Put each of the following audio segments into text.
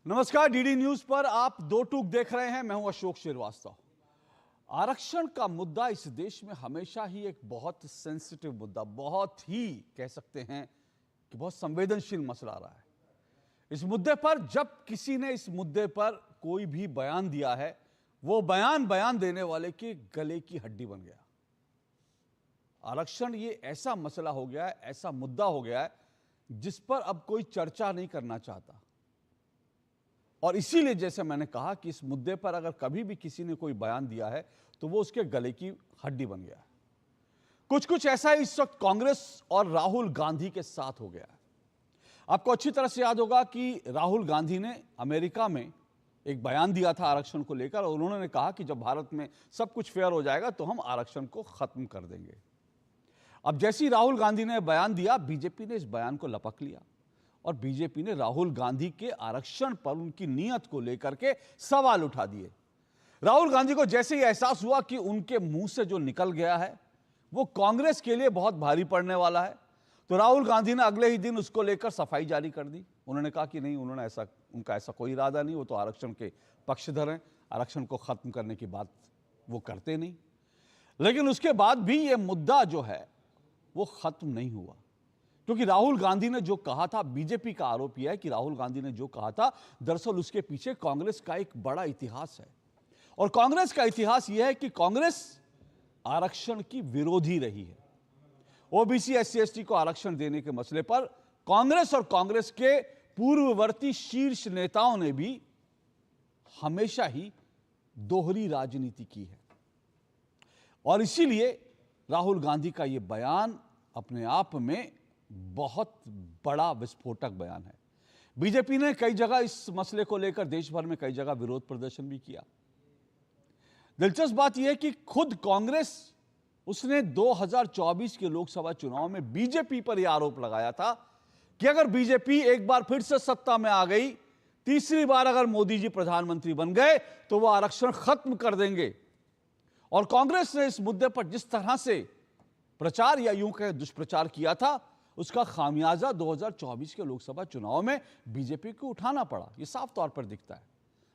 नमस्कार, DD news पर आप दो टूक देख रहे हैं। मैं हूं अशोक श्रीवास्तव। आरक्षण का मुद्दा इस देश में हमेशा ही एक बहुत सेंसिटिव मुद्दा, बहुत ही कह सकते हैं कि बहुत संवेदनशील मसला रहा है। इस मुद्दे पर जब किसी ने इस मुद्दे पर कोई भी बयान दिया है, वो बयान देने वाले के गले की हड्डी बन गया। आरक्षण ये ऐसा मसला हो गया है, ऐसा मुद्दा हो गया है जिस पर अब कोई चर्चा नहीं करना चाहता। और इसीलिए जैसे मैंने कहा कि इस मुद्दे पर अगर कभी भी किसी ने कोई बयान दिया है तो वो उसके गले की हड्डी बन गया है। कुछ ऐसा इस वक्त कांग्रेस और राहुल गांधी के साथ हो गया है। आपको अच्छी तरह से याद होगा कि राहुल गांधी ने अमेरिका में एक बयान दिया था आरक्षण को लेकर, और उन्होंने कहा कि जब भारत में सब कुछ फेयर हो जाएगा तो हम आरक्षण को खत्म कर देंगे। अब जैसे ही राहुल गांधी ने बयान दिया, बीजेपी ने इस बयान को लपक लिया और बीजेपी ने राहुल गांधी के आरक्षण पर उनकी नीयत को लेकर के सवाल उठा दिए। राहुल गांधी को जैसे ही एहसास हुआ कि उनके मुंह से जो निकल गया है वो कांग्रेस के लिए बहुत भारी पड़ने वाला है, तो राहुल गांधी ने अगले ही दिन उसको लेकर सफाई जारी कर दी। उन्होंने कहा कि नहीं, उनका ऐसा कोई इरादा नहीं, वो तो आरक्षण के पक्षधर हैं, आरक्षण को खत्म करने की बात वो करते नहीं। लेकिन उसके बाद भी ये मुद्दा जो है वो खत्म नहीं हुआ, क्योंकि राहुल गांधी ने जो कहा था, बीजेपी का आरोप यह है कि राहुल गांधी ने जो कहा था, दरअसल उसके पीछे कांग्रेस का एक बड़ा इतिहास है। और कांग्रेस का इतिहास यह है कि कांग्रेस आरक्षण की विरोधी रही है। ओबीसी एससी एसटी को आरक्षण देने के मसले पर कांग्रेस और कांग्रेस के पूर्ववर्ती शीर्ष नेताओं ने भी हमेशा ही दोहरी राजनीति की है। और इसीलिए राहुल गांधी का यह बयान अपने आप में बहुत बड़ा विस्फोटक बयान है। बीजेपी ने कई जगह इस मसले को लेकर देश भर में कई जगह विरोध प्रदर्शन भी किया। दिलचस्प बात यह है कि खुद कांग्रेस, उसने 2024 के लोकसभा चुनाव में बीजेपी पर यह आरोप लगाया था कि अगर बीजेपी एक बार फिर से सत्ता में आ गई, तीसरी बार अगर मोदी जी प्रधानमंत्री बन गए तो वह आरक्षण खत्म कर देंगे। और कांग्रेस ने इस मुद्दे पर जिस तरह से प्रचार या यूं कहें दुष्प्रचार किया था, उसका खामियाजा 2024 के लोकसभा चुनाव में बीजेपी को उठाना पड़ा। यह साफ तौर पर दिखता है।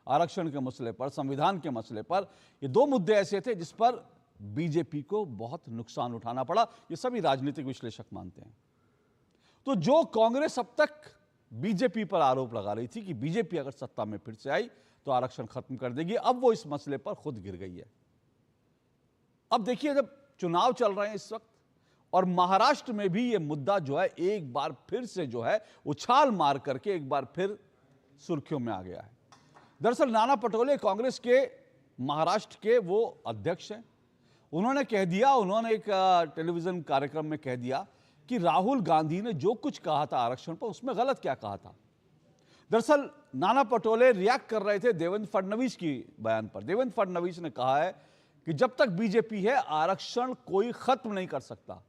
आरक्षण के मसले पर, संविधान के मसले पर, ये दो मुद्दे ऐसे थे जिस पर बीजेपी को बहुत नुकसान उठाना पड़ा। ये सभी राजनीतिक विश्लेषक मानते हैं। तो जो कांग्रेस अब तक बीजेपी पर आरोप लगा रही थी कि बीजेपी अगर सत्ता में फिर से आई तो आरक्षण खत्म कर देगी, अब वो इस मसले पर खुद गिर गई है। अब देखिए, जब चुनाव चल रहे हैं इस वक्त और महाराष्ट्र में भी ये मुद्दा जो है एक बार फिर से जो है उछाल मार करके एक बार फिर सुर्खियों में आ गया है। दरअसल नाना पटोले कांग्रेस के महाराष्ट्र के वो अध्यक्ष हैं। उन्होंने कह दिया, उन्होंने एक टेलीविजन कार्यक्रम में कह दिया कि राहुल गांधी ने जो कुछ कहा था आरक्षण पर, उसमें गलत क्या कहा था। दरअसल नाना पटोले रिएक्ट कर रहे थे देवेंद्र फडणवीस की बयान पर। देवेंद्र फडणवीस ने कहा है कि जब तक बीजेपी है आरक्षण कोई खत्म नहीं कर सकता।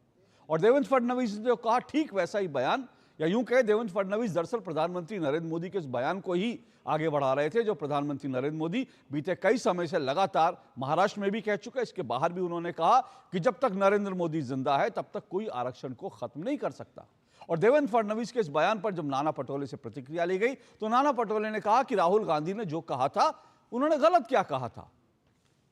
और देवेंद्र फडणवीस ने जो कहा, ठीक वैसा ही बयान, या यूं कहे देवेंद्र फडणवीस दरअसल प्रधानमंत्री नरेंद्र मोदी के इस बयान को ही आगे बढ़ा रहे थे, जो प्रधानमंत्री नरेंद्र मोदी बीते कई समय से लगातार महाराष्ट्र में भी कह चुके हैं, इसके बाहर भी उन्होंने कहा कि जब तक नरेंद्र मोदी जिंदा है तब तक कोई आरक्षण को खत्म नहीं कर सकता। और देवेंद्र फडणवीस के इस बयान पर जब नाना पटोले से प्रतिक्रिया ली गई तो नाना पटोले ने कहा कि राहुल गांधी ने जो कहा था, उन्होंने गलत क्या कहा था।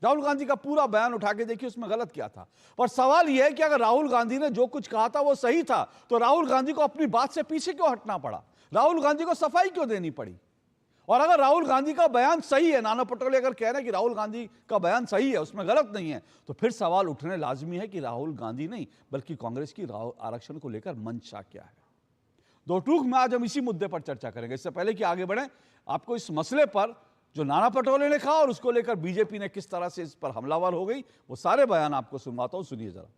राहुल गांधी का पूरा बयान उठा के देखिए, उसमें गलत क्या था। पर सवाल यह है कि अगर राहुल गांधी ने जो कुछ कहा था वो सही था, तो राहुल गांधी को अपनी बात से पीछे क्यों हटना पड़ा, राहुल गांधी को सफाई क्यों देनी पड़ी। और अगर राहुल गांधी का बयान सही है, नाना पटोले अगर कह रहे हैं कि राहुल गांधी का बयान सही है, उसमें गलत नहीं है, तो फिर सवाल उठने लाजमी है कि राहुल गांधी नहीं बल्कि कांग्रेस की आरक्षण को लेकर मंशा क्या है। दो टूक में आज हम इसी मुद्दे पर चर्चा करेंगे। इससे पहले कि आगे बढ़े, आपको इस मसले पर जो नाना पटोले ने कहा और उसको लेकर बीजेपी ने किस तरह से इस पर हमलावर हो गई, वो सारे बयान आपको सुनवाता हूं, सुनिए जरा।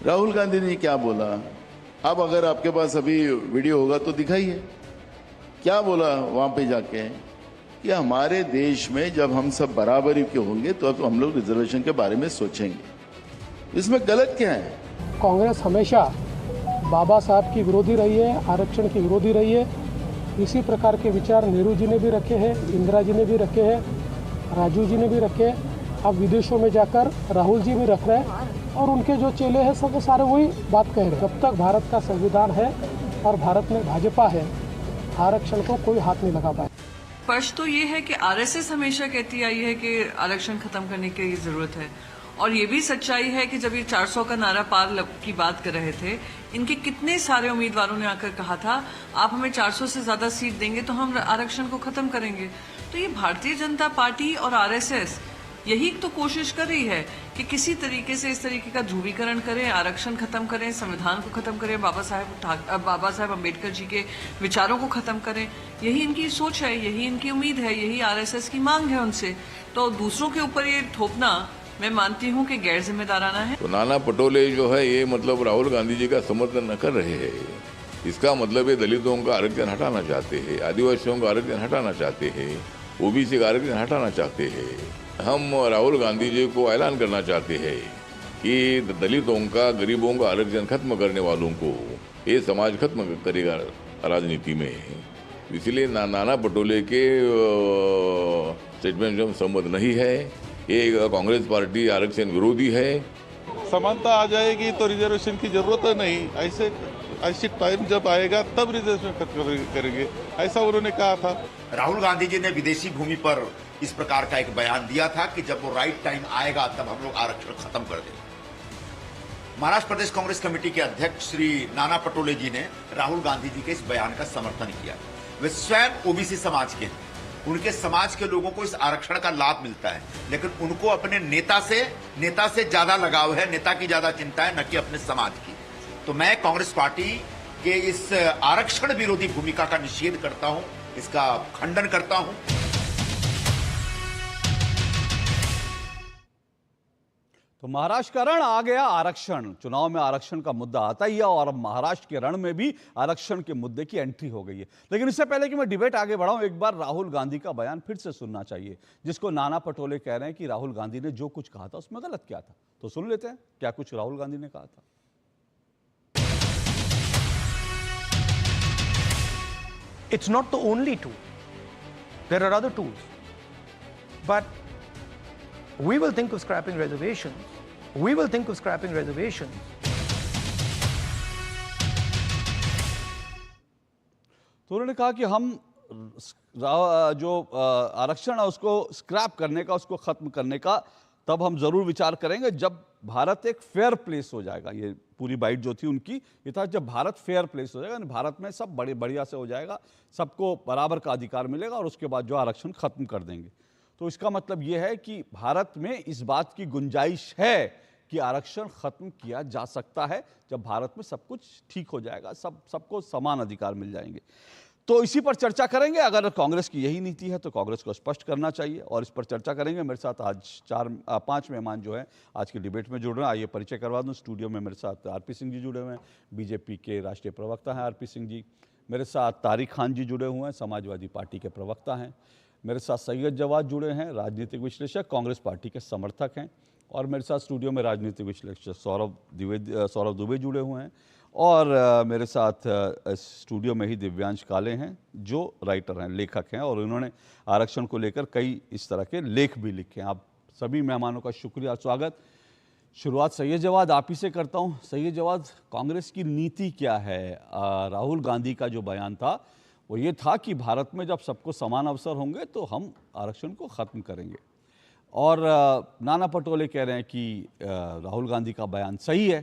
राहुल गांधी ने क्या बोला, अब अगर आपके पास अभी वीडियो होगा तो दिखाइए। क्या बोला वहां पे जाके कि हमारे देश में जब हम सब बराबरी के होंगे तो अब हम लोग रिजर्वेशन के बारे में सोचेंगे। इसमें गलत क्या है। कांग्रेस हमेशा बाबा साहब की विरोधी रही है, आरक्षण की विरोधी रही है। इसी प्रकार के विचार नेहरू जी ने भी रखे हैं, इंदिरा जी ने भी रखे हैं, राजीव जी ने भी रखे हैं। अब विदेशों में जाकर राहुल जी भी रख रहे हैं। और उनके जो चेले हैं सब वो सारे वही बात कह रहे हैं। जब तक भारत का संविधान है और भारत में भाजपा है, आरक्षण को कोई हाथ नहीं लगा पाए। स्पष्ट तो ये है कि आरएसएस हमेशा कहती आई है कि आरक्षण खत्म करने की जरूरत है, और ये भी सच्चाई है कि जब ये 400 का नारा पार की बात कर रहे थे, इनके कितने सारे उम्मीदवारों ने आकर कहा था आप हमें 400 से ज्यादा सीट देंगे तो हम आरक्षण को खत्म करेंगे। तो ये भारतीय जनता पार्टी और आरएसएस यही तो कोशिश कर रही है कि किसी तरीके से इस तरीके का ध्रुवीकरण करें, आरक्षण खत्म करें, संविधान को खत्म करें, बाबा साहेब अम्बेडकर जी के विचारों को खत्म करें। यही इनकी सोच है, यही इनकी उम्मीद है, यही आरएसएस की मांग है उनसे। तो दूसरों के ऊपर ये थोपना मैं मानती हूँ कि गैर जिम्मेदाराना है। तो नाना पटोले जो है ये मतलब राहुल गांधी जी का समर्थन न कर रहे हैं। इसका मतलब ये दलितों का आरक्षण हटाना चाहते हैं, आदिवासियों का आरक्षण हटाना चाहते हैं, ओबीसी का आरक्षण हटाना चाहते हैं। हम राहुल गांधी जी को ऐलान करना चाहते हैं कि दलितों का, गरीबों का आरक्षण खत्म करने वालों को ये समाज खत्म करेगा राजनीति में। इसलिए नाना पटोले के स्टेटमेंट में सहमत नहीं है। ये कांग्रेस पार्टी आरक्षण विरोधी है। समानता आ जाएगी तो रिजर्वेशन की जरूरत नहीं, ऐसी टाइम जब आएगा तब रिजर्वेशन करेंगे, ऐसा उन्होंने कहा था। राहुल गांधी जी ने विदेशी भूमि पर इस प्रकार का एक बयान दिया था कि जब वो राइट टाइम आएगा तब हम लोग आरक्षण खत्म कर देंगे। महाराष्ट्र प्रदेश कांग्रेस कमेटी के अध्यक्ष श्री नाना पटोले जी ने राहुल गांधी जी के इस बयान का समर्थन किया। वे स्वयं ओबीसी समाज के हैं, उनके समाज के लोगों को इस आरक्षण का लाभ मिलता है, लेकिन उनको अपने नेता से ज्यादा लगाव है, नेता की ज्यादा चिंता है, न कि अपने समाज की। तो मैं कांग्रेस पार्टी के इस आरक्षण विरोधी भूमिका का निषेध करता हूं, इसका खंडन करता हूं। तो महाराष्ट्र का रण आ गया आरक्षण। चुनाव में आरक्षण का मुद्दा आता ही है और अब महाराष्ट्र के रण में भी आरक्षण के मुद्दे की एंट्री हो गई है। लेकिन इससे पहले कि मैं डिबेट आगे बढ़ाऊं, एक बार राहुल गांधी का बयान फिर से सुनना चाहिए, जिसको नाना पटोले कह रहे हैं कि राहुल गांधी ने जो कुछ कहा था उसमें गलत क्या था। तो सुन लेते हैं क्या कुछ राहुल गांधी ने कहा था। It's not the only tool. There are other tools. But we will think of scrapping reservations. We will think of scrapping reservations. तो उन्होंने कहा कि हम जो आरक्षण है उसको स्क्रैप करने का, उसको खत्म करने का तब हम जरूर विचार करेंगे जब भारत एक फेयर प्लेस हो जाएगा। ये पूरी बाइट जो थी उनकी ये था, जब भारत फेयर प्लेस हो जाएगा, भारत में सब बढ़िया से हो जाएगा, सबको बराबर का अधिकार मिलेगा और उसके बाद जो आरक्षण खत्म कर देंगे। तो इसका मतलब ये है कि भारत में इस बात की गुंजाइश है कि आरक्षण खत्म किया जा सकता है जब भारत में सब कुछ ठीक हो जाएगा, सबको समान अधिकार मिल जाएंगे। तो इसी पर चर्चा करेंगे। अगर कांग्रेस की यही नीति है तो कांग्रेस को स्पष्ट करना चाहिए और इस पर चर्चा करेंगे। मेरे साथ आज 5 मेहमान जो हैं आज की डिबेट में जुड़ रहे हैं। आइए परिचय करवा दूं। स्टूडियो में मेरे साथ आरपी सिंह जी जुड़े हुए हैं, बीजेपी के राष्ट्रीय प्रवक्ता हैं आरपी सिंह जी। मेरे साथ तारिक खान जी जुड़े हुए हैं, समाजवादी पार्टी के प्रवक्ता हैं। मेरे साथ सैयद जवाद जुड़े हैं, राजनीतिक विश्लेषक, कांग्रेस पार्टी के समर्थक हैं। और मेरे साथ स्टूडियो में राजनीतिक विश्लेषक सौरभ दुबे जुड़े हुए हैं। और मेरे साथ स्टूडियो में ही दिव्यांश काले हैं जो राइटर हैं, लेखक हैं, और उन्होंने आरक्षण को लेकर कई इस तरह के लेख भी लिखे हैं। आप सभी मेहमानों का शुक्रिया, स्वागत। शुरुआत सैयद जवाद आप ही से करता हूं। सैयद जवाद, कांग्रेस की नीति क्या है? राहुल गांधी का जो बयान था वो ये था कि भारत में जब सबको समान अवसर होंगे तो हम आरक्षण को ख़त्म करेंगे, और नाना पटोले कह रहे हैं कि राहुल गांधी का बयान सही है।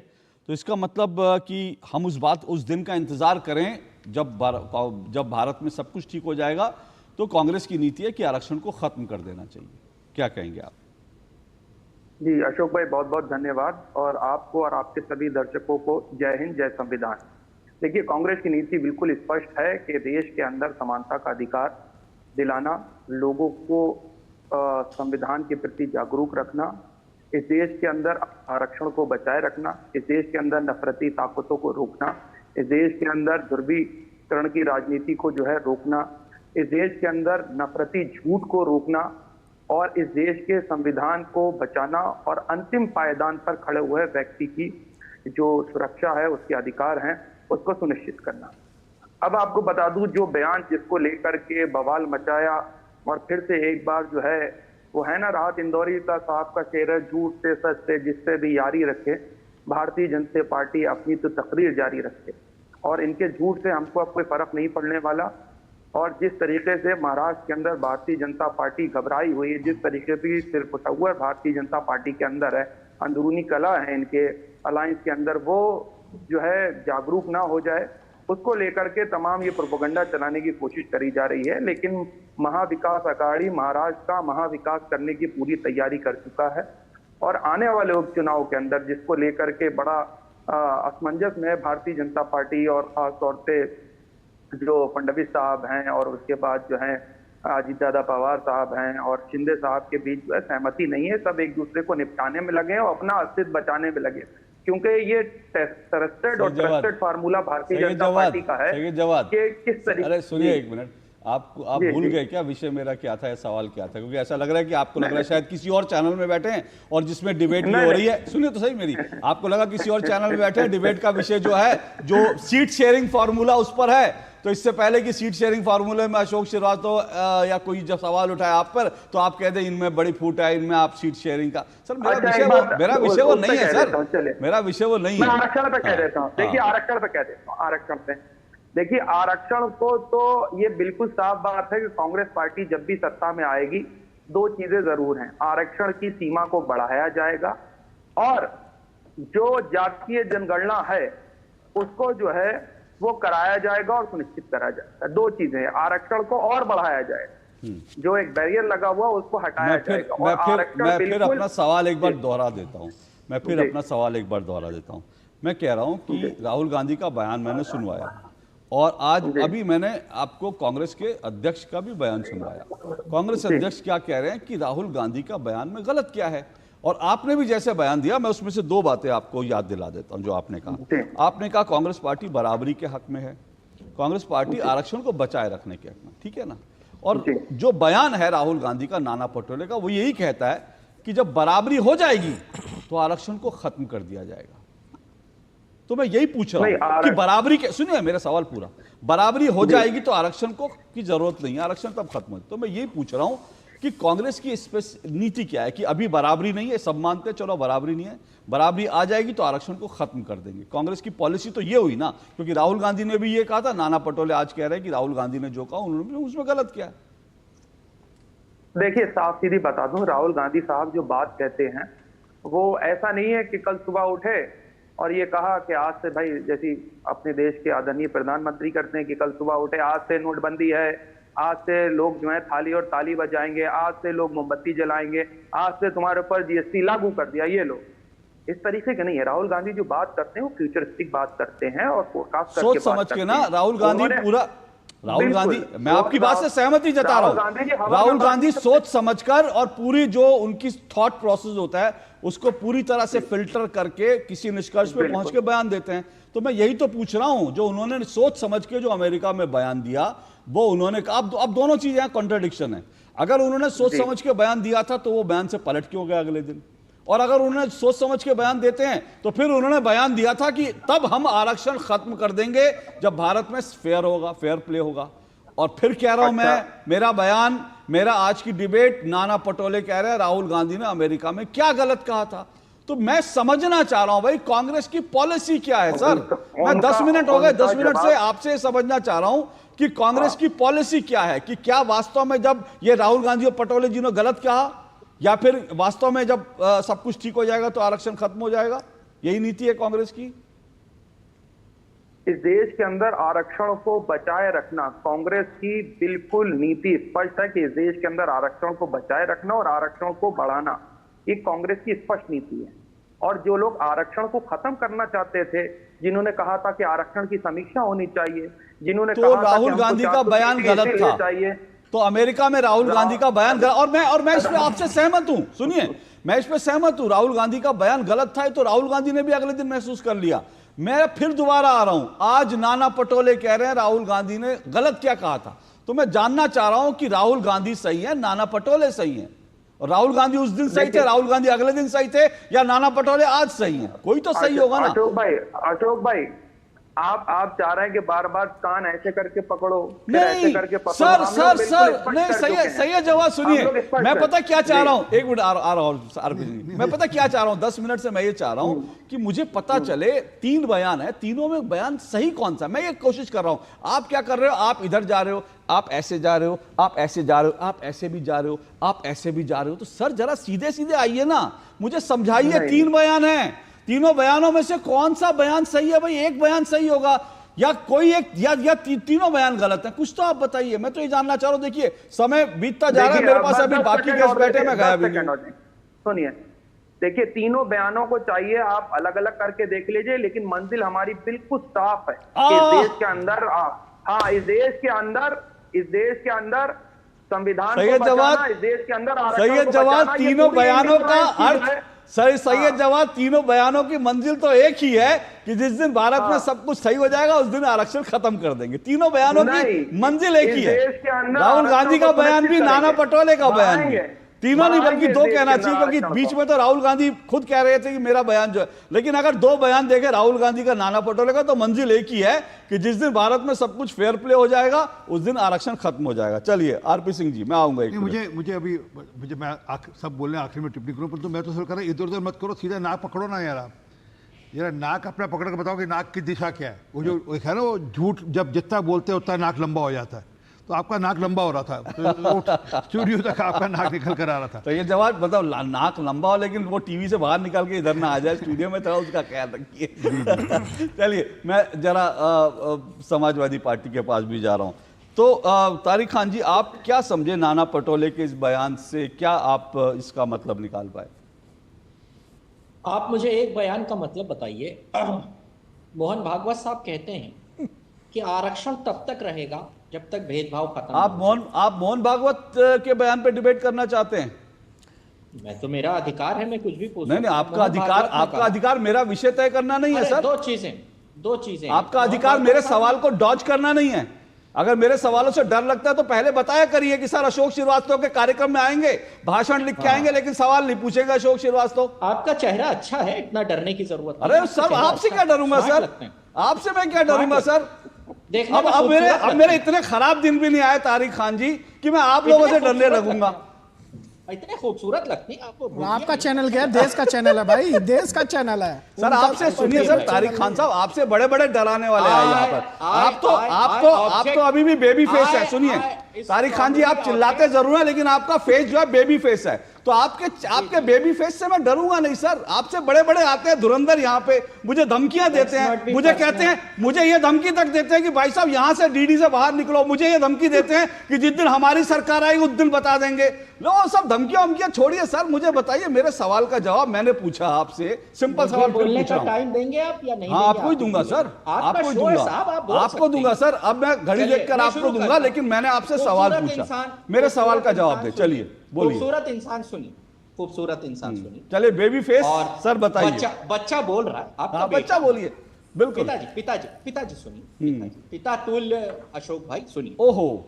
तो इसका मतलब कि हम उस दिन का इंतज़ार करें जब भारत में सब कुछ ठीक हो जाएगा तो कांग्रेस की नीति है कि आरक्षण को ख़त्म कर देना चाहिए। क्या कहेंगे आप? जी अशोक भाई, बहुत बहुत धन्यवाद, और आपको और आपके सभी दर्शकों को जय हिंद, जय संविधान। देखिए, कांग्रेस की नीति बिल्कुल स्पष्ट है कि देश के अंदर समानता का अधिकार दिलाना, लोगों को संविधान के प्रति जागरूक रखना, इस देश के अंदर आरक्षण को बचाए रखना, इस देश के अंदर नफरती ताकतों को रोकना, इस देश के अंदर ध्रुवीकरण की राजनीति को जो है रोकना, इस देश के अंदर नफरती झूठ को रोकना, और इस देश के संविधान को बचाना, और अंतिम पायदान पर खड़े हुए व्यक्ति की जो सुरक्षा है, उसके अधिकार हैं, उसको सुनिश्चित करना। अब आपको बता दूं, जो बयान जिसको लेकर के बवाल मचाया और फिर से एक बार जो है वो है ना, राहत इंदौरी का साहब का शेर है, झूठ से सच से जिससे भी यारी रखे, भारतीय जनता पार्टी अपनी तो तकरीर जारी रखे। और इनके झूठ से हमको अब कोई फर्क नहीं पड़ने वाला। और जिस तरीके से महाराष्ट्र के अंदर भारतीय जनता पार्टी घबराई हुई है, जिस तरीके से सिर फुटहुआ भारतीय जनता पार्टी के अंदर है, अंदरूनी कला है इनके अलायंस के अंदर, वो जो है जागरूक ना हो जाए, उसको लेकर के तमाम ये प्रोपेगेंडा चलाने की कोशिश करी जा रही है। लेकिन महाविकास अघाड़ी महाराष्ट्र का महाविकास करने की पूरी तैयारी कर चुका है। और आने वाले उपचुनाव के अंदर जिसको लेकर के बड़ा असमंजस में भारतीय जनता पार्टी और खासतौर से जो फडणवीस साहब हैं और उसके बाद जो है अजीतदादा पवार साहब हैं और शिंदे साहब के बीच जो है सहमति नहीं है। सब एक दूसरे को निपटाने में लगे और अपना अस्तित्व बचाने में लगे, क्योंकि ये ट्रस्टेड और trusted formula Bharatiya Janata party का है कि किस तरीके। अरे सुनिए एक मिनट, आप भूल गए क्या विषय मेरा क्या था, सवाल क्या था? क्योंकि ऐसा लग रहा है कि आपको लग रहा है शायद किसी और चैनल में बैठे हैं और जिसमें डिबेट भी हो रही है। सुनिए तो सही मेरी, आपको लगा किसी और चैनल में बैठे हैं, डिबेट का विषय जो है जो सीट शेयरिंग फार्मूला उस पर है। तो इससे पहले कि सीट शेयरिंग फार्मूले में अशोक श्रीवास्तव या कोई जब सवाल उठाए आप पर, तो आप कहते हैं इनमें बड़ी फूट है, इनमें आप सीट शेयरिंग का। सर मेरा विषय वो नहीं है सर, मेरा विषय वो नहीं है। आरक्षण पे कह देता हूँ, देखिए आरक्षण पे कह देता हूँ, आरक्षण पे देखिए, आरक्षण को तो ये बिल्कुल साफ बात है कि कांग्रेस पार्टी जब भी सत्ता में आएगी दो चीजें जरूर हैं, आरक्षण की सीमा को बढ़ाया जाएगा और जो जातीय जनगणना है उसको जो है वो कराया जाएगा और सुनिश्चित कराया जाएगा। दो चीजें, आरक्षण को और बढ़ाया जाएगा, जो एक बैरियर लगा हुआ उसको हटाया जाएगा। मैं फिर अपना सवाल एक बार दोहरा देता हूं, मैं कह रहा हूं कि राहुल गांधी का बयान मैंने सुनवाया और आज अभी मैंने आपको कांग्रेस के अध्यक्ष का भी बयान सुनवाया। कांग्रेस अध्यक्ष क्या कह रहे हैं कि राहुल गांधी का बयान में गलत क्या है, और आपने भी जैसे बयान दिया, मैं उसमें से दो बातें आपको याद दिला देता हूं जो आपने कहा। आपने कहा कांग्रेस पार्टी बराबरी के हक में है, कांग्रेस पार्टी आरक्षण को बचाए रखने के हक में, ठीक है ना। और जो बयान है राहुल गांधी का, नाना पटोले का, वो यही कहता है कि जब बराबरी हो जाएगी तो आरक्षण को खत्म कर दिया जाएगा। तो मैं यही पूछ रहा हूं कि बराबरी के, सुनिए मेरा सवाल पूरा, बराबरी हो जाएगी तो आरक्षण को की जरूरत नहीं है, आरक्षण तब खत्म हो। तो मैं यही पूछ रहा हूं कि कांग्रेस की नीति क्या है कि अभी बराबरी नहीं है, सब मानते हैं चलो बराबरी नहीं है, बराबरी आ जाएगी तो आरक्षण को खत्म कर देंगे। कांग्रेस की पॉलिसी तो ये हुई ना, क्योंकि राहुल गांधी ने भी ये कहा था, नाना पटोले आज कह रहे हैं कि राहुल गांधी ने जो कहा उन्होंने उसमें गलत किया। देखिए साफ सीधी बता दूं, राहुल गांधी साहब जो बात कहते हैं वो ऐसा नहीं है कि कल सुबह उठे और ये कहा कि आज से भाई, जैसी अपने देश के आदरणीय प्रधानमंत्री करते हैं कि कल सुबह उठे आज से नोटबंदी है, आज से लोग जो है थाली और ताली बजाएंगे, आज से लोग मोमबत्ती जलाएंगे, आज से तुम्हारे ऊपर जीएसटी लागू कर दिया। ये लोग इस तरीके के नहीं है। राहुल गांधी जो बात करते हैं वो फ्यूचरिस्टिक बात करते हैं और फोरकास्ट करके सोच समझ के ना। राहुल गांधी, मैं आपकी बात से सहमति जता रहा हूं, राहुल गांधी सोच समझकर और पूरी जो उनकी थॉट प्रोसेस होता है उसको पूरी तरह से फिल्टर करके किसी निष्कर्ष पे पहुंच के बयान देते हैं। तो मैं यही तो पूछ रहा हूं, जो उन्होंने सोच समझ के जो अमेरिका में बयान दिया वो उन्होंने कहा, अब दोनों चीजें कॉन्ट्रडिक्शन है। अगर उन्होंने सोच समझ के बयान दिया था तो वो बयान से पलट क्यों गए अगले दिन, और अगर उन्होंने सोच समझ के बयान देते हैं तो फिर उन्होंने बयान दिया था कि तब हम आरक्षण खत्म कर देंगे जब भारत में फेयर होगा, फेयर प्ले होगा। और फिर कह रहा हूं मैं, मेरा बयान, मेरा आज की डिबेट, नाना पटोले कह रहे हैं राहुल गांधी ने अमेरिका में क्या गलत कहा था। तो मैं समझना चाह रहा हूं भाई कांग्रेस की पॉलिसी क्या है। सर मैं 10 मिनट हो गए, 10 मिनट से आपसे समझना चाह रहा हूं कि कांग्रेस की पॉलिसी क्या है, कि क्या वास्तव में जब ये राहुल गांधी और पटोले जी ने गलत कहा, या फिर वास्तव में जब सब कुछ ठीक हो जाएगा तो आरक्षण खत्म हो जाएगा, यही नीति है कांग्रेस की। इस देश के अंदर आरक्षण को बचाए रखना कांग्रेस की बिल्कुल नीति स्पष्ट है कि इस देश के अंदर आरक्षण को बचाए रखना और आरक्षण को बढ़ाना ये कांग्रेस की स्पष्ट नीति है। और जो लोग आरक्षण को खत्म करना चाहते थे, जिन्होंने कहा था कि आरक्षण की समीक्षा होनी चाहिए, जिन्होंने तो राहुल गांधी का बयान गलत था, तो अमेरिका में राहुल गांधी का बयान गलत, और मैं इस पे आपसे सहमत हूं। सुनिए, मैं इस पे सहमत हूं, राहुल गांधी का बयान गलत था, तो राहुल गांधी ने भी अगले दिन महसूस कर लिया। मैं फिर दोबारा आ रहा हूं, आज नाना पटोले कह रहे हैं राहुल गांधी ने गलत क्या कहा था। तो मैं जानना चाह रहा हूं कि राहुल गांधी सही है, नाना पटोले सही है। और राहुल गांधी उस दिन सही थे, राहुल गांधी अगले दिन सही थे, या नाना पटोले आज सही है? कोई तो सही होगा ना। अशोक भाई आप चाह रहे हैं कि बार बार कान ऐसे करके पकड़ो, फिर नहीं ऐसे करके पकड़ो। सर हम सर लोग बिल्कुल सर स्पष्ट नहीं, कर सही चुके है, हैं। सही है जवाब सुनिए। हम लोग स्पष्ट मैं हैं। पता क्या चाह जी। रहा हूं, एक मिनट आ रहा हूं आरपी जी, मैं पता क्या चाह रहा हूं, 10 मिनट से मैं ये चाह रहा हूं कि मुझे पता चले 3 बयान है, तीनों में बयान सही कौन सा, मैं ये कोशिश कर रहा हूं। आप क्या कर रहे हो, आप इधर जा रहे हो, आप ऐसे जा रहे हो, आप ऐसे जा रहे हो, आप ऐसे भी जा रहे हो, आप ऐसे भी जा रहे हो, तो सर जरा सीधे सीधे आइए ना, मुझे समझाइए। 3 बयान है, तीनों बयानों में से कौन सा बयान सही है भाई? एक बयान सही होगा या कोई एक, या तीनों बयान गलत है, कुछ तो आप बताइए। मैं तो ये जानना चाह रहा हूं। देखिए समय बीतता जा रहा है, मेरे पास अभी बाकी गेस्ट बैठे, मैं गया भी नहीं। सुनिए, देखिए तीनों बयानों को चाहिए आप अलग अलग करके देख लीजिए, लेकिन मंजिल हमारी बिल्कुल साफ है कि इस देश के अंदर इस देश के अंदर संविधान को बचाना, इस देश के अंदर आरक्षण सही है को जवाब। बचाना, ये तीनों पूरी बयानों का इंडिपेंडेंस अर्थ है। सही है जवाब। तीनों बयानों की मंजिल तो एक ही है कि जिस दिन भारत में सब कुछ सही हो जाएगा उस दिन आरक्षण खत्म कर देंगे। तीनों बयानों की मंजिल एक ही है। राहुल गांधी का बयान भी, नाना पटोले का बयान भी, तीनों नहीं बल्कि 2 कहना चाहिए, क्योंकि बीच में तो राहुल गांधी खुद कह रहे थे कि मेरा बयान जो है, लेकिन अगर 2 बयान देखे राहुल गांधी का, नाना पटोले का, तो मंजिल एक ही है कि जिस दिन भारत में सब कुछ फेयर प्ले हो जाएगा उस दिन आरक्षण खत्म हो जाएगा। चलिए आरपी सिंह जी, मैं आऊंगा। मुझे मैं सब बोलने आखिर में टिप्पणी करूं, परंतु मैं तो सर कह रहा इधर उधर मत करो, सीधा नाक पकड़ो ना यार। आप यार नाक अपना पकड़ के बताओ कि नाक की दिशा क्या है। वो जो है ना, वो झूठ जब जितना बोलते हैं उतना नाक लंबा हो जाता है, तो आपका नाक लंबा हो रहा था, तो स्टूडियो तक आपका नाक निकल कर आ रहा था। तो ये जवाब मतलब नाक लंबा हो, लेकिन वो टीवी से बाहर निकल के इधर ना आ जाए स्टूडियो में, थोड़ा उसका ख्याल रखिए। चलिए मैं जरा समाजवादी पार्टी के पास भी जा रहा हूं। तो तारिक खान जी, आप क्या समझे नाना पटोले के इस बयान से, क्या आप इसका मतलब निकाल पाए? आप मुझे एक बयान का मतलब बताइए। मोहन भागवत साहब कहते हैं कि आरक्षण तब तक रहेगा जब तक भेदभाव खत्म। आप मोहन भागवत के बयान पे डिबेट करना चाहते हैं? मैं तो, मेरा अधिकार है, मैं कुछ भी पूछ। नहीं, आपका अधिकार मेरा विषय तय करना नहीं है सर। दो चीजें आपका अधिकार मेरे सवाल को डॉज करना नहीं है। अगर मेरे सवालों से डर लगता है तो पहले बताया करिए कि सर अशोक श्रीवास्तव के कार्यक्रम में आएंगे, भाषण लिख के आएंगे, लेकिन सवाल नहीं पूछेगा अशोक श्रीवास्तव। आपका चेहरा अच्छा है, इतना डरने की जरूरत नहीं। अरे सर, आपसे क्या डरूंगा सर? आपसे मैं क्या डरूंगा सर? अब मेरे इतने खराब दिन भी नहीं आए तारिक खान जी कि मैं आप लोगों से डरने लगूंगा। इतने खूबसूरत लगती है आपको। आपका चैनल क्या है? देश का चैनल है भाई, देश का चैनल है सर। आपसे सुनिए सर, तारिक खान साहब, आपसे बड़े बड़े डराने वाले हैं यहाँ पर। आप तो अभी भी बेबी फेस है। सुनिए तारिक खान जी, आप चिल्लाते जरूर हैं, लेकिन आपका फेस जो है बेबी फेस है। तो आपके बेबी फेस से मैं डरूंगा नहीं सर। आपसे बड़े बड़े आते हैं धुरंधर यहाँ पे, मुझे धमकियां देते हैं, मुझे कहते हैं, मुझे ये धमकी तक देते हैं कि भाई साहब यहाँ से डीडी से बाहर निकलो। मुझे ये धमकी देते हैं कि जिस दिन हमारी सरकार आएगी उस दिन बता देंगे। लो सब धमकियां छोड़िए सर, मुझे बताइए, मेरे सवाल का जवाब मैंने पूछा आपसे, सिंपल सवाल बोलने का टाइम देंगे आप या नहीं? हाँ, आपको ही दूंगा सर, आपको दूंगा सर। अब मैं घड़ी देखकर आपको दूंगा, लेकिन मैंने आपसे सवाल पूछा, मेरे सवाल का जवाब दे। चलिए बोलिए। खूबसूरत इंसान सुनिए, खूबसूरत इंसान सुनिए। चलिए बेबी फेस सर बताइए। बच्चा बोल रहा है आपका, बच्चा बोलिए। बिल्कुल पिताजी सुनिए, पिता तुल्य अशोक भाई सुनिए। ओहो,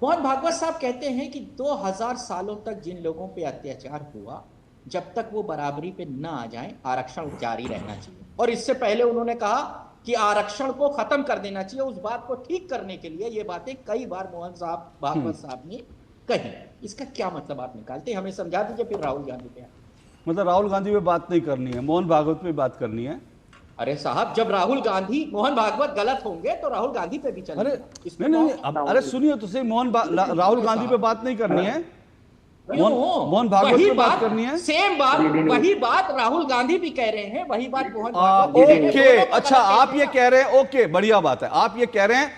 मोहन भागवत साहब कहते हैं कि 2000 सालों तक जिन लोगों पे अत्याचार हुआ, जब तक वो बराबरी पे न आ जाएं, आरक्षण जारी रहना चाहिए। और इससे पहले उन्होंने कहा कि आरक्षण को खत्म कर देना चाहिए। उस बात को ठीक करने के लिए ये बातें कई बार मोहन साहब भागवत साहब ने कही। इसका क्या मतलब आप निकालते हैं? हमें समझा दीजिए, फिर राहुल गांधी पे। मतलब राहुल गांधी पे बात नहीं करनी है, मोहन भागवत पे बात करनी है। अरे साहब, जब राहुल गांधी मोहन भागवत गलत होंगे तो राहुल गांधी पे भी चलेगा। अरे नहीं, अरे सुनिए तो सही, राहुल गांधी पे बात नहीं करनी है, मोहन भागवत पे बात करनी है। सेम बात, वही बात राहुल गांधी भी कह रहे हैं, वही बात मोहन ओके, अच्छा आप ये कह रहे हैं, ओके बढ़िया बात है। आप ये कह रहे हैं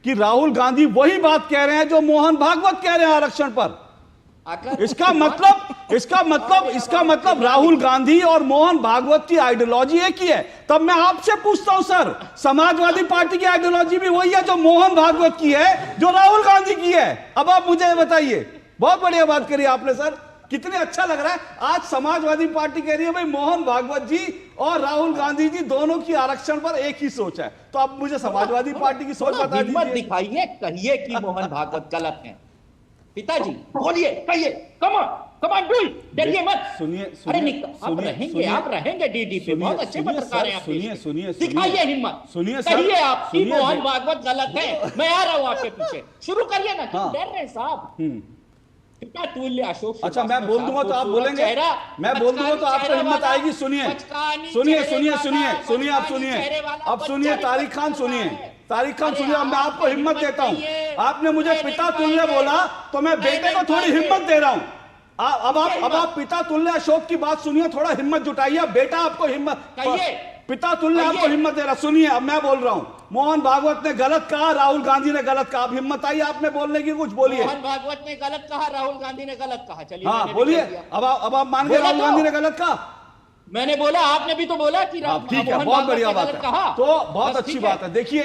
कि राहुल गांधी वही बात कह रहे हैं जो मोहन भागवत कह रहे हैं आरक्षण पर। इसका मतलब राहुल गांधी और मोहन भागवत की आइडियोलॉजी एक ही है। तब मैं आपसे पूछता हूं सर, समाजवादी पार्टी की आइडियोलॉजी भी वही है जो मोहन भागवत की है, जो राहुल गांधी की है? अब आप मुझे बताइए। बहुत बढ़िया बात करी आपने सर, कितने अच्छा लग रहा है। आज समाजवादी पार्टी कह रही है भाई मोहन भागवत जी और राहुल गांधी जी दोनों की आरक्षण पर एक ही सोच है। तो अब मुझे समाजवादी पार्टी की सोच बता दीजिए। दिखाइए, कहिए कि मोहन भागवत गलत है। पिताजी बोलिए, कहिए, कम कमांड डू इट, डरिए मत। सुनिए सुनिए, आप रहेंगे डीडीपी, बहुत अच्छे पत्रकार हैं आप। सुनिए दिखाइए हिम्मत, सुनिए कहिए आप कि मोहन भागवत गलत है, मैं आ रहा हूं आपके पीछे, शुरू करिए ना, क्यों डर रहे हैं साहब? पिता तुल्य अशोक, अच्छा मैं बोल दूंगा तो आप बोलेंगे, मैं बोल दूंगा तो आपको हिम्मत आएगी। सुनिए आप सुनिए, तारिक खान सुनिए, अब मैं आपको हिम्मत देता हूं। आपने मुझे पिता तुल्य बोला तो मैं बेटे को थोड़ी हिम्मत दे रहा हूं। अब आप पिता तुल्य अशोक की बात सुनिए, थोड़ा हिम्मत जुटाइए। बेटा आपको हिम्मत, पिता तुल्य आपको हिम्मत दे रहा। सुनिए अब मैं बोल रहा हूं, मोहन भागवत ने गलत कहा, राहुल गांधी ने गलत कहा। अब हिम्मत आई आपने बोलने की, कुछ बोलिए। मोहन भागवत ने गलत कहा, राहुल गांधी ने गलत कहा, चलिए हाँ बोलिए। अब आप मान गए राहुल गांधी ने गलत कहा? मैंने बोला, आपने भी तो बोला कि ठीक है, बहुत बढ़िया बात है, तो बहुत अच्छी बात है। देखिए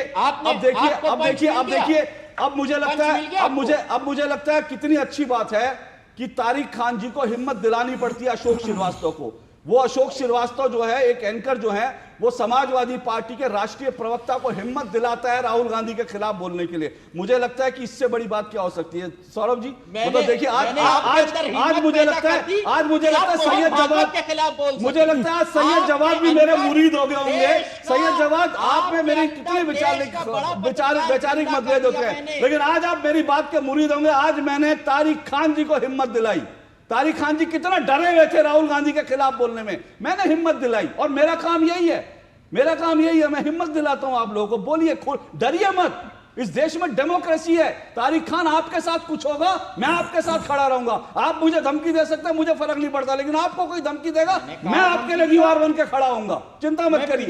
अब मुझे लगता है कितनी अच्छी बात है कि तारिक खान जी को हिम्मत दिलानी पड़ती है अशोक श्रीवास्तव को। वो अशोक श्रीवास्तव जो है, एक एंकर जो है, वो समाजवादी पार्टी के राष्ट्रीय प्रवक्ता को हिम्मत दिलाता है राहुल गांधी के खिलाफ बोलने के लिए। मुझे लगता है कि इससे बड़ी बात क्या हो सकती है सौरभ जी? मतलब देखिए आज मुझे लगता है सैयद जवाद भी मेरे मुरीद हो गए होंगे। सैयद जवाद, आप में मेरी कितनी वैचारिक मतभेद होते हैं, लेकिन आज आप मेरी बात के मुरीद होंगे। आज मैंने तारिक खान जी को हिम्मत दिलाई। तारिक खान जी कितना डरे हुए थे राहुल गांधी के खिलाफ बोलने में, मैंने हिम्मत दिलाई। और मेरा काम यही है, मैं हिम्मत दिलाता हूं आप लोगों को। बोलिए, डरिए मत, इस देश में डेमोक्रेसी है। तारिक खान आपके साथ कुछ होगा, मैं आपके साथ खड़ा रहूंगा। आप मुझे धमकी दे सकते हैं, मुझे फर्क नहीं पड़ता, लेकिन आपको कोई धमकी देगा, मैं आपके लिए दीवार बन के खड़ा होऊंगा। चिंता मत करिए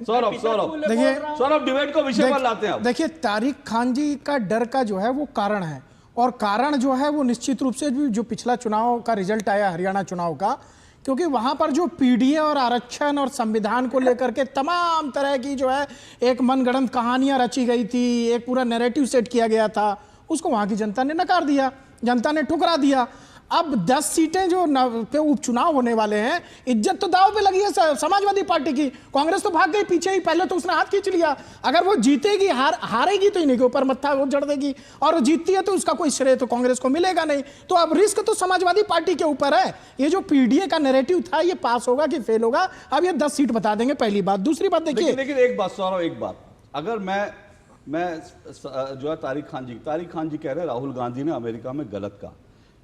सौरभ, डिबेट को विषय पर लाते हैं। देखिए, तारिक खान जी का डर का जो है वो कारण है, और कारण जो है वो निश्चित रूप से जो पिछला चुनाव का रिजल्ट आया, हरियाणा चुनाव का, क्योंकि वहां पर जो पीडीए और आरक्षण और संविधान को लेकर के तमाम तरह की जो है एक मनगढ़ंत कहानियां रची गई थी, एक पूरा नैरेटिव सेट किया गया था, उसको वहां की जनता ने नकार दिया, जनता ने ठुकरा दिया। अब 10 सीटें जो पे उपचुनाव होने वाले हैं, इज्जत तो दाव पे लगी है समाजवादी पार्टी की। कांग्रेस तो भाग गई पीछे ही, पहले तो उसने हाथ खींच लिया। अगर वो जीतेगी, हारेगी तो इन्हीं के ऊपर मत्था वो जड़ देगी, और जीतती है तो उसका कोई श्रेय तो कांग्रेस को मिलेगा नहीं। तो अब रिस्क तो समाजवादी पार्टी के ऊपर है। ये जो पीडीए का नैरेटिव था, ये पास होगा कि फेल होगा, अब ये 10 सीट बता देंगे, पहली बात। दूसरी बात देखिए, लेकिन एक बात सौरभ, एक बात, अगर मैं जो है तारिक खान जी कह रहे हैं राहुल गांधी ने अमेरिका में गलत कहा,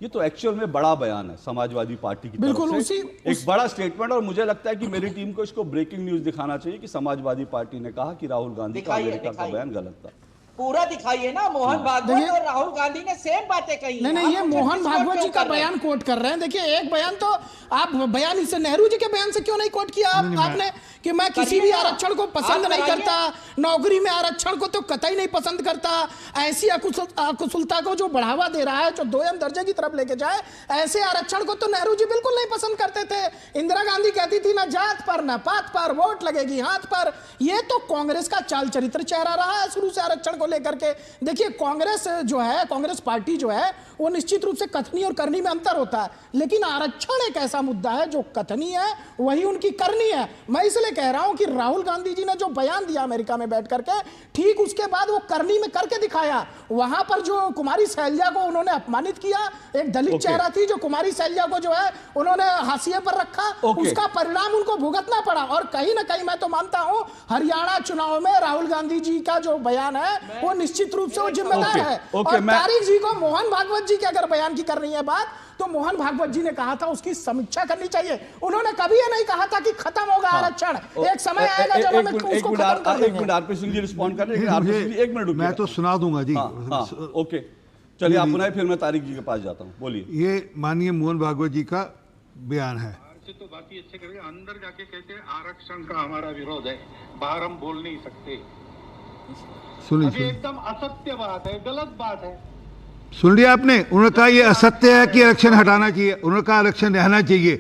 ये तो एक्चुअल में बड़ा बयान है समाजवादी पार्टी की तरफ से, एक बड़ा स्टेटमेंट। और मुझे लगता है कि मेरी टीम को इसको ब्रेकिंग न्यूज दिखाना चाहिए कि समाजवादी पार्टी ने कहा कि राहुल गांधी का अमेरिका का बयान गलत था। पूरा दिखाइए ना, मोहन भागवत और राहुल गांधी ने सेम बातें कही। नहीं, ये मोहन भागवत जी का बयान कोट कर रहे हैं। देखिए, एक बयान तो आप बयान इसे नेहरू जी के बयान से क्यों नहीं कोट किया आपने कि मैं किसी भी आरक्षण को पसंद नहीं करता, नौकरी में आरक्षण को तो कतई नहीं पसंद करता, ऐसी अकुशलता को जो बढ़ावा दे रहा है, जो दोयम दर्जे की तरफ लेके जाए, ऐसे आरक्षण को तो नेहरू जी बिल्कुल नहीं पसंद करते थे। इंदिरा गांधी कहती थी ना जात पर ना पात पर, वोट लगेगी हाथ पर। ये तो कांग्रेस का चाल चरित्र चेहरा रहा है शुरू से आरक्षण को लेकर के। देखिए, कांग्रेस जो है, कांग्रेस पार्टी जो है, वो निश्चित रूप से कथनी और करनी में अंतर होता है, लेकिन आरक्षण एक ऐसा मुद्दा है जो कथनी है वही उनकी करनी है। मैं इसलिए कह रहा हूं कि राहुल गांधी जी ने जो बयान दिया अमेरिका में बैठ करके, ठीक उसके बाद वो करनी में करके दिखाया। वहां पर जो कुमारी शैलजा को उन्होंने अपमानित किया, एक दलित चेहरा थी जो कुमारी शैलजा को जो है उन्होंने हाशिए पर रखा, उसका परिणाम उनको भुगतना पड़ा। और कहीं ना कहीं मैं तो मानता हूं हरियाणा चुनाव में राहुल गांधी जी का जो बयान है वो निश्चित रूप से वो जिम्मेदार है। और तारिक जी को, मोहन भागवत जी के अगर बयान की करनी है बात, तो मोहन भागवत जी ने कहा था उसकी समीक्षा करनी चाहिए। उन्होंने कभी ये नहीं कहा था कि खत्म होगा आरक्षण, एक समय आएगा जब हम उसको खत्म कर देंगे। आरपी सिंह जी रिस्पॉन्ड कर रहे हैं, एक मिनट मैं तो सुना दूंगा जी। ओके, चलिए आप सुनाइए, फिर मैं तारिक जी के पास जाता हूँ। बोलिए। ये माननीय मोहन भागवत जी का बयान है। तो बात ही अच्छे करेंगे, अंदर जाके कहते हैं आरक्षण का हमारा विरोध है, बाहर हम बोल नहीं सकते। सुनिए, एकदम असत्य बात है, गलत बात है। सुन लिया आपने? उन्होंने कहा ये असत्य है कि आरक्षण हटाना चाहिए, उन्होंने कहा आरक्षण रहना चाहिए।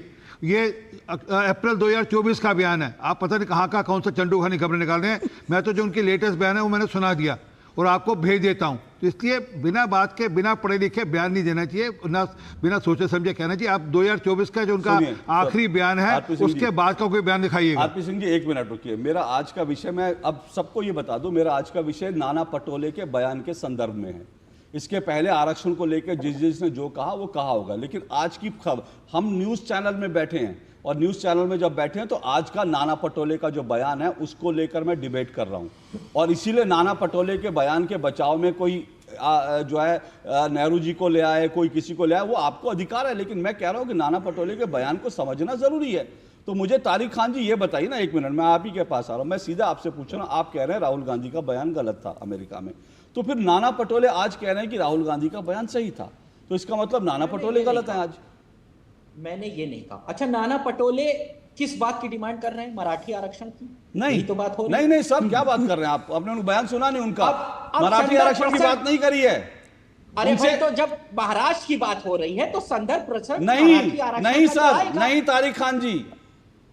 ये अप्रैल 2024 का बयान है। आप पता नहीं कहाँ का कौन सा चंडू खानी खबरें निकाल रहे हैं। मैं तो जो उनकी लेटेस्ट बयान है वो मैंने सुना दिया और आपको भेज देता हूं। तो इसलिए बिना बात के, बिना पढ़े लिखे बयान नहीं देना चाहिए, ना बिना सोचे समझे कहना चाहिए। आप 2024 का जो उनका आखिरी बयान है उसके बाद का कोई बयान दिखाइएगा। आरपी सिंह जी, एक मिनट रुकिए। मेरा आज का विषय, मैं अब सबको ये बता दूं, मेरा आज का विषय नाना पटोले के बयान के संदर्भ में है। इसके पहले आरक्षण को लेकर जिसने जो कहा वो कहा होगा, लेकिन आज की खबर, हम न्यूज चैनल में बैठे हैं और न्यूज चैनल में जब बैठे हैं तो आज का नाना पटोले का जो बयान है उसको लेकर मैं डिबेट कर रहा हूं, और इसीलिए नाना पटोले के बयान के बचाव में कोई जो है नेहरू जी को ले आए, कोई किसी को ले आए, वो आपको अधिकार है, लेकिन मैं कह रहा हूं कि नाना पटोले के बयान को समझना जरूरी है। तो मुझे तारिक खान जी ये बताइए ना, एक मिनट, मैं आप ही के पास आ रहा हूं, मैं सीधा आपसे पूछ रहा हूं, आप कह रहे हैं राहुल गांधी का बयान गलत था अमेरिका में, तो फिर नाना पटोले आज कह रहे हैं कि राहुल गांधी का बयान सही था, तो इसका मतलब नाना पटोले गलत है आज? मैंने ये नहीं कहा। अच्छा, नाना पटोले किस बात की डिमांड कर रहे हैं? मराठी आरक्षण की? नहीं तो बात हो नहीं नहीं सर, क्या बात कर रहे हैं आप? आपने उनका बयान सुना नहीं उनका? मराठी आरक्षण की बात नहीं करी है। अरे भाई, तो जब महाराष्ट्र की बात हो रही है तो संदर्भ प्रसंग नहीं सर, नहीं तारिक खान जी,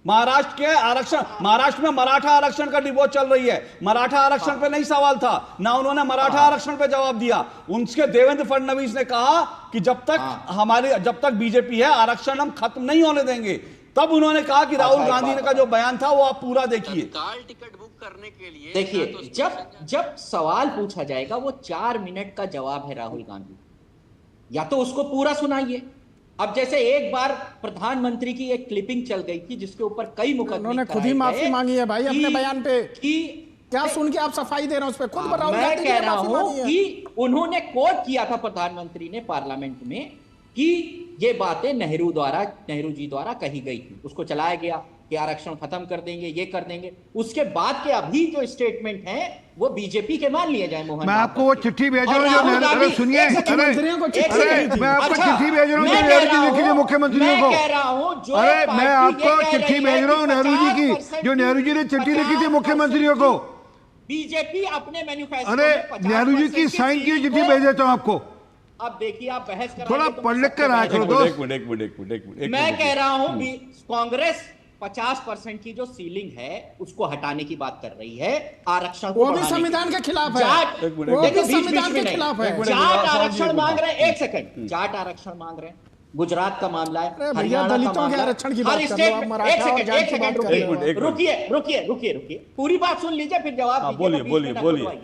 महाराष्ट्र के आरक्षण, महाराष्ट्र में मराठा आरक्षण का डिबेट चल रही है, मराठा आरक्षण पे नहीं सवाल था ना, उन्होंने मराठा आरक्षण पे जवाब दिया। उनके देवेंद्र फडणवीस ने कहा कि जब तक बीजेपी है आरक्षण हम खत्म नहीं होने देंगे, तब उन्होंने कहा कि राहुल गांधी का जो बयान था वो आप पूरा देखिए। टिकट बुक करने के लिए देखिए, जब सवाल पूछा जाएगा वो 4 मिनट का जवाब है राहुल गांधी, या तो उसको पूरा सुनाइए। अब जैसे एक बार प्रधानमंत्री की एक क्लिपिंग चल गई थी जिसके ऊपर कई मुकदमे उन्होंने खुद ही माफी मांगी है भाई अपने बयान पे, क्या सुन के आप सफाई दे रहे हैं उस पे? खुद राहुल गांधी कह रहा हूं कि उन्होंने कोट किया था प्रधानमंत्री ने पार्लियामेंट में कि ये बातें नेहरू जी द्वारा कही गई थी, उसको चलाया गया कि आरक्षण खत्म कर देंगे, ये कर देंगे। उसके बाद के अभी जो स्टेटमेंट हैं वो बीजेपी के मान लिए जाए। मोहन, मैं आपको वो चिट्ठी भेज रहा हूँ जो, अरे सुनिए, मैं आपको चिट्ठी भेज रहा हूँ जो नेहरू जी लिखी थी मुख्यमंत्रियों को। अरे मैं आपको चिट्ठी भेज रहा हूँ नेहरू जी की, जो नेहरू जी ने चिट्ठी लिखी थी मुख्यमंत्रियों को। बीजेपी अपने मैनिफेस्टो, अरे नेहरू जी की साइन की चिट्ठी भेज देता हूँ आपको। अब देखिए, आप बहस कर थोड़ा पढ़ लिख कर आया करो दोस्त। मैं कह रहा हूं कांग्रेस 50% की जो सीलिंग है उसको हटाने की बात कर रही है, आरक्षण को वो भी संविधान के खिलाफ है, वो भी संविधान के खिलाफ है। जाट आरक्षण मांग रहे हैं, एक सेकंड, जाट आरक्षण मांग रहे हैं, गुजरात का मामला है, हरियाणा का मामला, आरक्षण की बात कर रहे हो, मराठा और जाट की बात कर रहे हो। रुकिए, पूरी बात सुन लीजिए फिर जवाब दीजिए। बोलिए।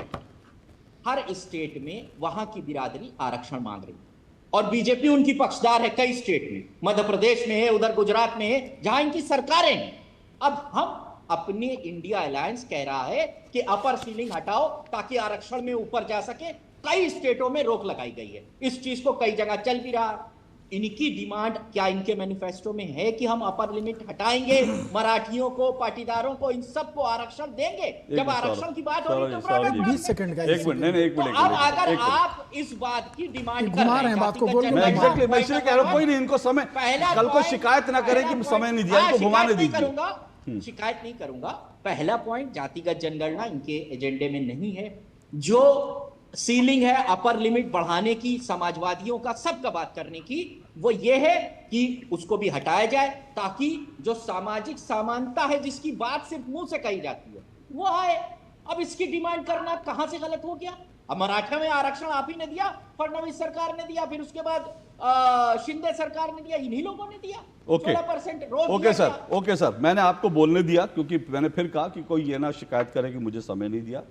हर स्टेट में वहां की बिरादरी आरक्षण मांग रही है और बीजेपी उनकी पक्षदार है कई स्टेट में, मध्य प्रदेश में है, उधर गुजरात में है, जहां इनकी सरकारें हैं। अब हम अपने इंडिया अलायंस कह रहा है कि अपर सीलिंग हटाओ ताकि आरक्षण में ऊपर जा सके। कई स्टेटों में रोक लगाई गई है, इस चीज को कई जगह चल भी रहा। इनकी डिमांड क्या इनके मैनिफेस्टो में है कि हम अपर लिमिट हटाएंगे, मराठियों को, पाटीदारों को, इन सबको आरक्षण देंगे? जब आरक्षण की बात हो रही तो 20 सेकंड का एक मिनट। अब अगर आप इस बात की डिमांड कर रहे हैं, बात को मैं इसलिए कह रहा हूं, कोई नहीं, इनको समय, कल को शिकायत ना करें कि समय नहीं दिया, इनको घुमाने दीजिए। शिकायत नहीं करूंगा। पहला पॉइंट, जातिगत जनगणना इनके एजेंडे में नहीं है। जो सीलिंग है अपर लिमिट बढ़ाने की, समाजवादियों का, सबका बात करने की, वो ये है कि उसको भी हटाया जाए ताकि जो सामाजिक समानता है जिसकी बात सिर्फ मुंह से कही जाती है वो आए। अब इसकी डिमांड करना कहां से गलत हो गया? अब मराठा में आरक्षण आप ही ने दिया, फडणवीस सरकार ने दिया, फिर उसके बाद शिंदे सरकार ने दिया, इन्हीं लोगों ने दिया। 16% रोज। ओके सर, मैंने आपको बोलने दिया क्योंकि मैंने फिर कहा कि कोई ये ना शिकायत करे कि मुझे समय नहीं दिया,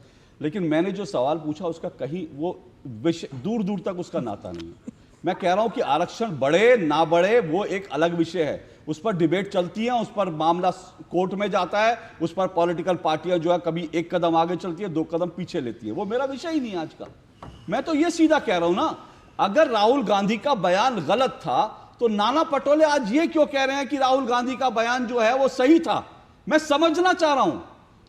लेकिन मैंने जो सवाल पूछा उसका कहीं वो विषय दूर दूर तक उसका नाता नहीं है। मैं कह रहा हूं कि आरक्षण बढ़े ना बढ़े वो एक अलग विषय है, उस पर डिबेट चलती है, उस पर मामला कोर्ट में जाता है, उस पर पॉलिटिकल पार्टियां जो है कभी एक कदम आगे चलती है, 2 कदम पीछे लेती है, वो मेरा विषय ही नहीं है आज का। मैं तो ये सीधा कह रहा हूं ना, अगर राहुल गांधी का बयान गलत था तो नाना पटोले आज ये क्यों कह रहे हैं कि राहुल गांधी का बयान जो है वो सही था? मैं समझना चाह रहा हूं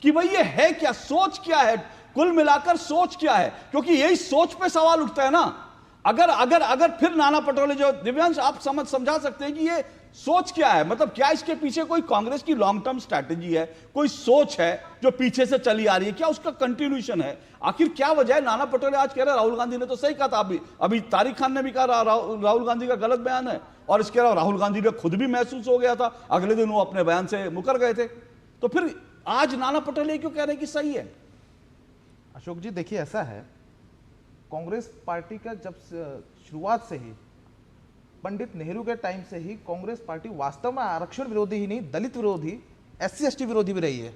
कि भाई ये है क्या, सोच क्या है, कुल मिलाकर सोच क्या है, क्योंकि यही सोच पे सवाल उठता है ना। अगर फिर नाना पटोले जो, दिव्यांश आप समझा सकते हैं कि ये सोच क्या है, मतलब क्या इसके पीछे कोई कांग्रेस की लॉन्ग टर्म स्ट्रैटेजी है, कोई सोच है जो पीछे से चली आ रही है, क्या उसका कंटिन्यूएशन है? आखिर क्या वजह है? नाना पटोले आज कह रहे हैं राहुल गांधी ने तो सही कहा था, अभी तारिक खान ने भी कहा राहुल गांधी का गलत बयान है, और इसके अलावा राहुल गांधी ने खुद भी महसूस हो गया था, अगले दिन वो अपने बयान से मुकर गए थे, तो फिर आज नाना पटोले क्यों कह रहे हैं कि सही है? अशोक जी देखिए, ऐसा है, कांग्रेस पार्टी का जब शुरुआत से ही, पंडित नेहरू के टाइम से ही कांग्रेस पार्टी वास्तव में आरक्षण विरोधी ही नहीं, दलित विरोधी, SC/ST विरोधी भी रही है।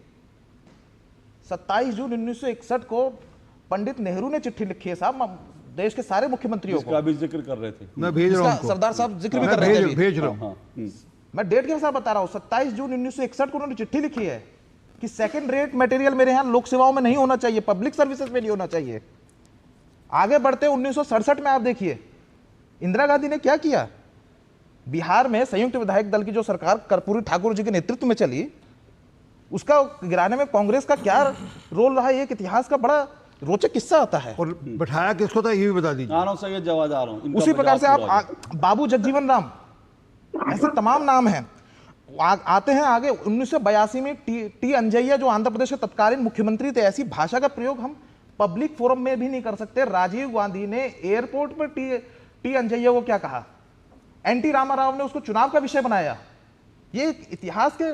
27 जून 1961 को पंडित नेहरू ने चिट्ठी लिखी है साहब, देश के सारे मुख्यमंत्रियों इसका भी जिक्र कर रहे थे। मैं भेज रहा हूं इसका उनको। सरदार साहब जिक्र भी मैं कर रहे थे अभी। भेज रहा हूं। मैं डेट के अनुसार बता रहा हूं, 27 जून 1961 को उन्होंने चिट्ठी लिखी है कि सेकंड रेट मटेरियल मेरे यहां लोक सेवाओं में नहीं होना चाहिए, पब्लिक सर्विसेज में नहीं होना चाहिए। आगे बढ़ते 1967 में आप देखिए इंदिरा गांधी ने क्या किया। बिहार में संयुक्त विधायक दल की जो सरकार कर्पूरी ठाकुर जी के नेतृत्व में चली, उसका गिराने में कांग्रेस का क्या रोल रहा, एक इतिहास का बड़ा रोचक किस्सा आता है। और बैठाया किसको था ये भी बता दीजिए। आ रहा हूं सर, ये जवाब आ रहा हूं। उसी प्रकार से आप बाबू जगजीवन राम, ऐसे तमाम नाम हैं। आते हैं आगे 1982 में टी अंजैया जो आंध्र प्रदेश के तत्कालीन मुख्यमंत्री थे। ऐसी भाषा का प्रयोग हम पब्लिक फोरम में भी नहीं कर सकते। राजीव गांधी ने एयरपोर्ट पर टी अंजैया को क्या कहा, एनटी रामाराव ने उसको चुनाव का विषय बनाया। ये इतिहास के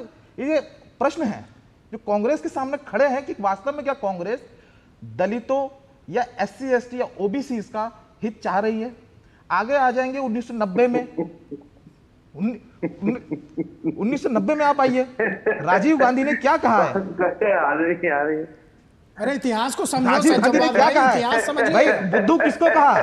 ये प्रश्न हैं जो कांग्रेस के सामने खड़े हैं कि वास्तव में क्या कांग्रेस दलितों या एससी एसटी या ओबीसी का हित चाह रही है। आगे आ जाएंगे 1990 में। 1990 में आप आइए, राजीव गांधी ने क्या कहा है। अरे इतिहास को समझो, राजीव गांधी ने क्या कहा इतिहास है समझिए। भाई, बुद्धू किसको कहा,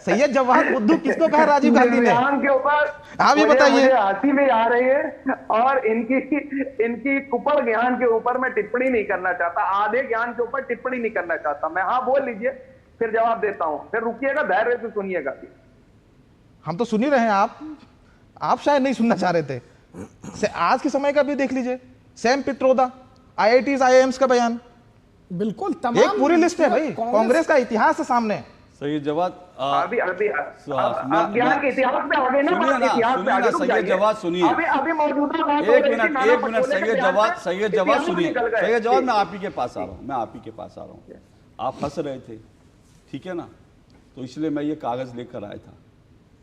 सैयद जवाहर बुद्धू किसको कहा राजीव गांधी ने, के ऊपर आप ये बताइए। हंसी में आ रही है और इनकी कुपड़ ज्ञान के ऊपर मैं टिप्पणी नहीं करना चाहता, आधे ज्ञान के ऊपर टिप्पणी नहीं करना चाहता मैं। हाँ बोल लीजिए, फिर जवाब देता हूं, फिर रुकिएगा, धैर्य से सुनिएगा। हम तो सुन ही रहे हैं, आप शायद नहीं सुनना चाह रहे थे। आज के समय का भी देख लीजिए, सैम पित्रोदा, IITs IIMs का बयान, बिल्कुल एक पूरी लिस्ट है भाई, कांग्रेस का इतिहास है सामने। सही जवाब। अभी ज्ञान के इतिहास में आगे ना, इतिहास में आगे रुक जाइए। जवाब सुनिए, अभी मौजूदा एक मिनट सही जवाब सुनिए। सही जवाब मैं आप ही के पास आ रहा हूँ, आप हंस रहे थे, ठीक है ना, तो इसलिए मैं ये कागज लेकर आया था।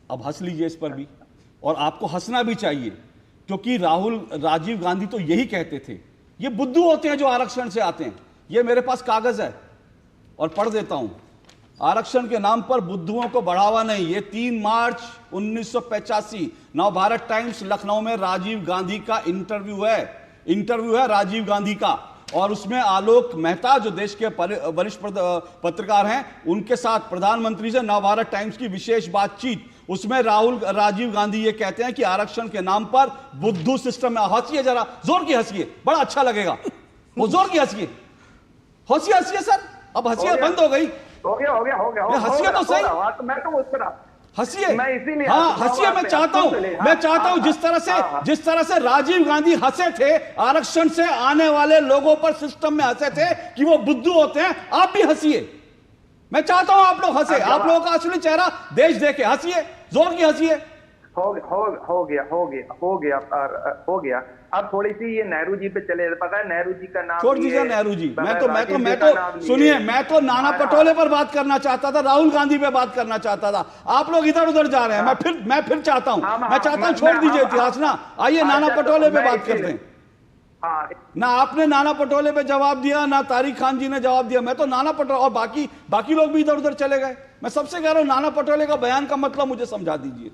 अब हंस लीजिए इस पर भी, और आपको हंसना भी चाहिए, क्योंकि राजीव गांधी तो यही कहते थे, ये बुद्धू होते हैं जो आरक्षण से आते हैं। ये मेरे पास कागज है और पढ़ देता हूं। आरक्षण के नाम पर बुद्धुओं को बढ़ावा नहीं, ये 3 मार्च 1985 नवभारत टाइम्स लखनऊ में राजीव गांधी का इंटरव्यू है राजीव गांधी का, और उसमें आलोक मेहता जो देश के वरिष्ठ पत्रकार हैं, उनके साथ प्रधानमंत्री से नवभारत टाइम्स की विशेष बातचीत। उसमें राजीव गांधी ये कहते हैं कि आरक्षण के नाम पर बुद्धू सिस्टम में, हंसिए जरा, जोर की हंसिए, बड़ा अच्छा लगेगा, वो जोर की हंसिए सर। अब हंसिए बंद हो गई, हो गया हंसिए तो सही, मैं तो उस तरह हंसिए, मैं इसीलिए हाँ हंसिए। मैं चाहता हूं जिस तरह से राजीव गांधी हंसे थे आरक्षण से आने वाले लोगों पर, सिस्टम में हंसे थे कि वो बुद्धू होते हैं, आप भी हंसिए। मैं चाहता हूं आप लोग हंसे, आप लोगों का असली चेहरा देश देखे, हंसिए, जोर की हंसिए। हो गया। अब थोड़ी सी ये नेहरू जी पे चले, पता है नेहरू जी का नाम, छोड़ दीजिए नेहरू जी। सुनिए, मैं तो नाना पटोले पर बात करना चाहता था, राहुल गांधी पे बात करना चाहता था, आप लोग इधर उधर जा रहे हैं। मैं फिर चाहता हूं, छोड़ दीजिए इतिहास ना, आइए नाना पटोले पे बात करते हैं। ना आपने नाना पटोले पे जवाब दिया, ना तारिक खान जी ने जवाब दिया। मैं तो नाना पटोले और बाकी लोग भी इधर उधर चले गए। मैं सबसे कह रहा हूं, नाना पटोले का बयान का मतलब मुझे समझा दीजिए।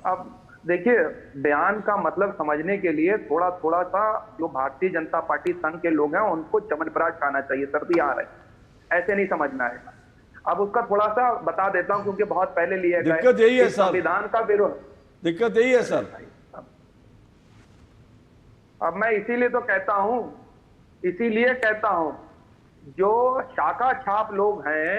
अब देखिए, बयान का मतलब समझने के लिए थोड़ा सा जो भारतीय जनता पार्टी संघ के लोग हैं उनको च्यवनप्राश खाना चाहिए, सर्दी आ रही, ऐसे नहीं समझना है। अब उसका थोड़ा सा बता देता हूं, क्योंकि बहुत पहले लिए गए। दिक्कत यही है सर, संविधान का विरोध, दिक्कत यही है सर। अब मैं इसीलिए कहता हूं, जो शाखा छाप लोग हैं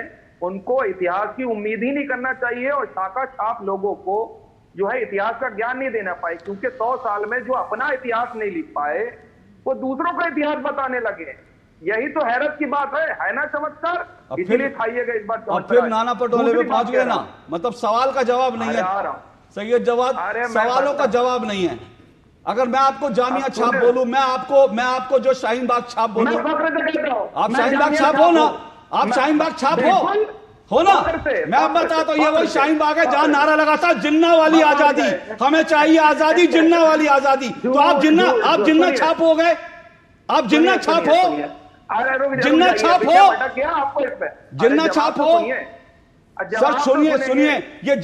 उनको इतिहास की उम्मीद ही नहीं करना चाहिए, और शाखा छाप लोगों को जो है इतिहास का ज्ञान नहीं देना पाए, क्योंकि 100 साल में जो अपना इतिहास नहीं लिख पाए वो दूसरों का इतिहास बताने लगे। यही तो हैरत की बात है ना चमत्कार। इसीलिए खाइएगा इस बार। अब फिर नाना पटोले पे पहुंच गए ना, मतलब सवाल का जवाब नहीं है, सही जवाब, सवालों का जवाब नहीं है। अगर मैं आपको जामिया छाप बोलूं, मैं आपको जो शाहीन बाग छाप बोलूं, आप शाहीन बाग छाप हो ना, आप शाहीन बाग छाप हो ना। मैं अब बताता हूं, ये वही शाहीन बाग है जहां नारा लगा था जिन्ना वाली आजादी, हमें चाहिए आजादी, जिन्ना वाली आजादी। तो आप जिन्ना छाप हो गए, आप जिन्ना छाप हो, जिन्ना छाप हो। सर सुनिए, ये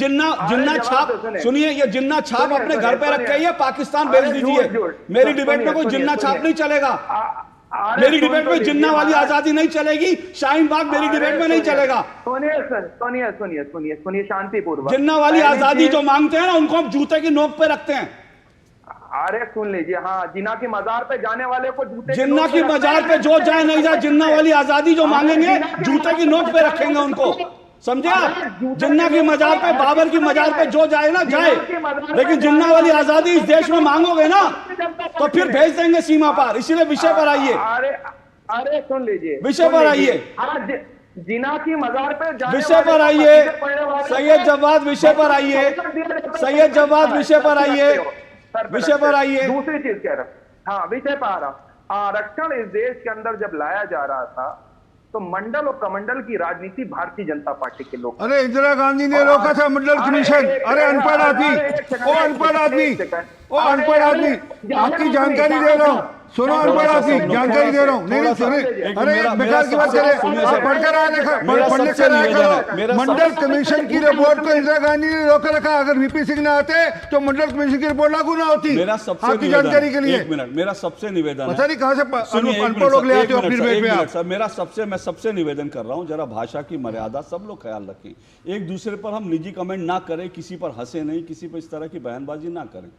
जिन्ना छाप अपने घर पे रख के ये पाकिस्तान भेज दीजिए। मेरी डिबेट में कोई जिन्ना छाप नहीं चलेगा। मेरी डिबेट में जिन्ना वाली आजादी नहीं चलेगी, शाहीन बाग मेरी डिबेट में नहीं चलेगा। सुनिए सर, सुनिए शांतिपूर्वक। जिन्ना वाली आजादी जो मांगते हैं ना, उनको हम जूते की नोक पे रखते हैं। अरे सुन लीजिए, हाँ, जिन्ना की मजार पे जाने वाले को जूते जिन्ना की मजार पे जो जाए नहीं जाए, जिन्ना वाली आजादी जो मांगेंगे जूते की नोक पे रखेंगे उनको, समझे आप? जिन्ना की मजार पे, बाबर की मजार पे जो जाए ना जाए, लेकिन जिन्ना वाली आजादी इस देश में मांगोगे ना तो फिर भेज देंगे सीमा पार। इसीलिए विषय पर आइए। अरे सुन लीजिए, विषय पर आइए, जिन्ना की मजार पे विषय पर आइए। सैयद जवाद विषय पर आइए, सैयद जवाद विषय पर आइए, विषय पर आइए। दूसरी चीज कह रहा, हाँ विषय पर आ रहा। आरक्षण इस देश के अंदर जब लाया जा रहा था तो मंडल और कमंडल की राजनीति भारतीय जनता पार्टी के लोग, अरे इंदिरा गांधी ने रोका था मंडल कमीशन। अरे अनपढ़ आदमी, ओ अनपढ़ आदमी, ओ अनपढ़ आदमी, आपकी जानकारी दे रहा हूँ, सुनो अनपढ़ आदमी, जानकारी दे रहा हूँ। नहीं सुने, अरे बेकार की बात करें, पढ़कर आया देखा, पढ़ लिख कर आया करो। मंडल कमीशन की रिपोर्ट को इंदिरा गांधी ने रोक रखा। अगर वीपी सिंह ना आते तो मंडल कमीशन की रिपोर्ट लागू ना होती। आपकी जानकारी के लिए, एक मिनट, मेरा सबसे निवेदन, पता नहीं कहां से अनपढ़ लोग ले आते हो अपनी डिबेट में आप। मेरा मैं सबसे निवेदन कर रहा हूं, जरा भाषा की मर्यादा सब लोग ख्याल रखें। एक दूसरे पर हम निजी कमेंट ना करें, किसी पर हंसे नहीं, किसी पर इस तरह की बयानबाजी ना करें।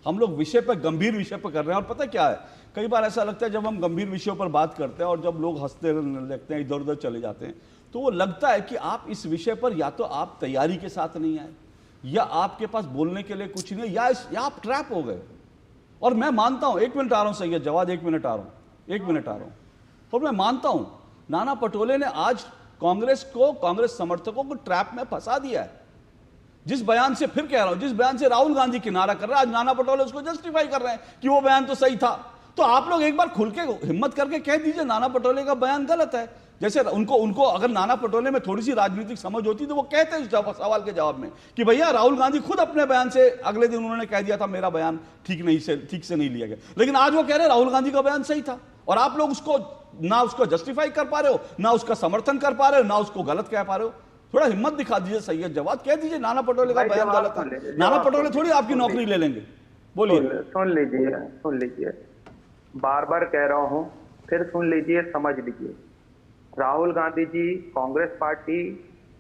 हम लोग विषय पर, गंभीर विषय पर कर रहे हैं। और पता क्या है, कई बार ऐसा लगता है जब हम गंभीर विषयों पर बात करते हैं और जब लोग हंसते लगते हैं, इधर उधर चले जाते हैं, तो वो लगता है कि आप इस विषय पर या तो आप तैयारी के साथ नहीं आए, या आपके पास बोलने के लिए कुछ नहीं, या आप ट्रैप हो गए। और मैं मानता हूं, 1 मिनट आ रहा हूं सैयद जवाद, 1 मिनट आ रहा हूं। और मैं मानता हूं नाना पटोले ने आज कांग्रेस समर्थकों को ट्रैप में फंसा दिया है। जिस बयान से, फिर कह रहा हूं, जिस बयान से राहुल गांधी किनारा कर रहा है, आज नाना पटोले उसको जस्टिफाई कर रहे हैं कि वो बयान तो सही था। तो आप लोग एक बार खुल के हिम्मत करके कह दीजिए नाना पटोले का बयान गलत है। जैसे उनको अगर नाना पटोले में थोड़ी सी राजनीतिक समझ होती तो वो कहते हैं सवाल के जवाब में कि भैया राहुल गांधी खुद अपने बयान से अगले दिन उन्होंने कह दिया था मेरा बयान ठीक से नहीं लिया गया। लेकिन आज वो कह रहे हैं राहुल गांधी का बयान सही था, और आप लोग उसको ना उसको जस्टिफाई कर पा रहे हो, ना उसका समर्थन कर पा रहे हो, ना उसको गलत कह पा रहे हो। थोड़ा हिम्मत दिखा दीजिए सैयद जवाद, कह दीजिए नाना पटोले का बयान गलत है। नाना पटोले थोड़ी आपकी नौकरी ले लेंगे। बोलिए। सुन लीजिए, बार बार कह रहा हूं, फिर सुन लीजिए, समझ लीजिए। राहुल गांधी जी, कांग्रेस पार्टी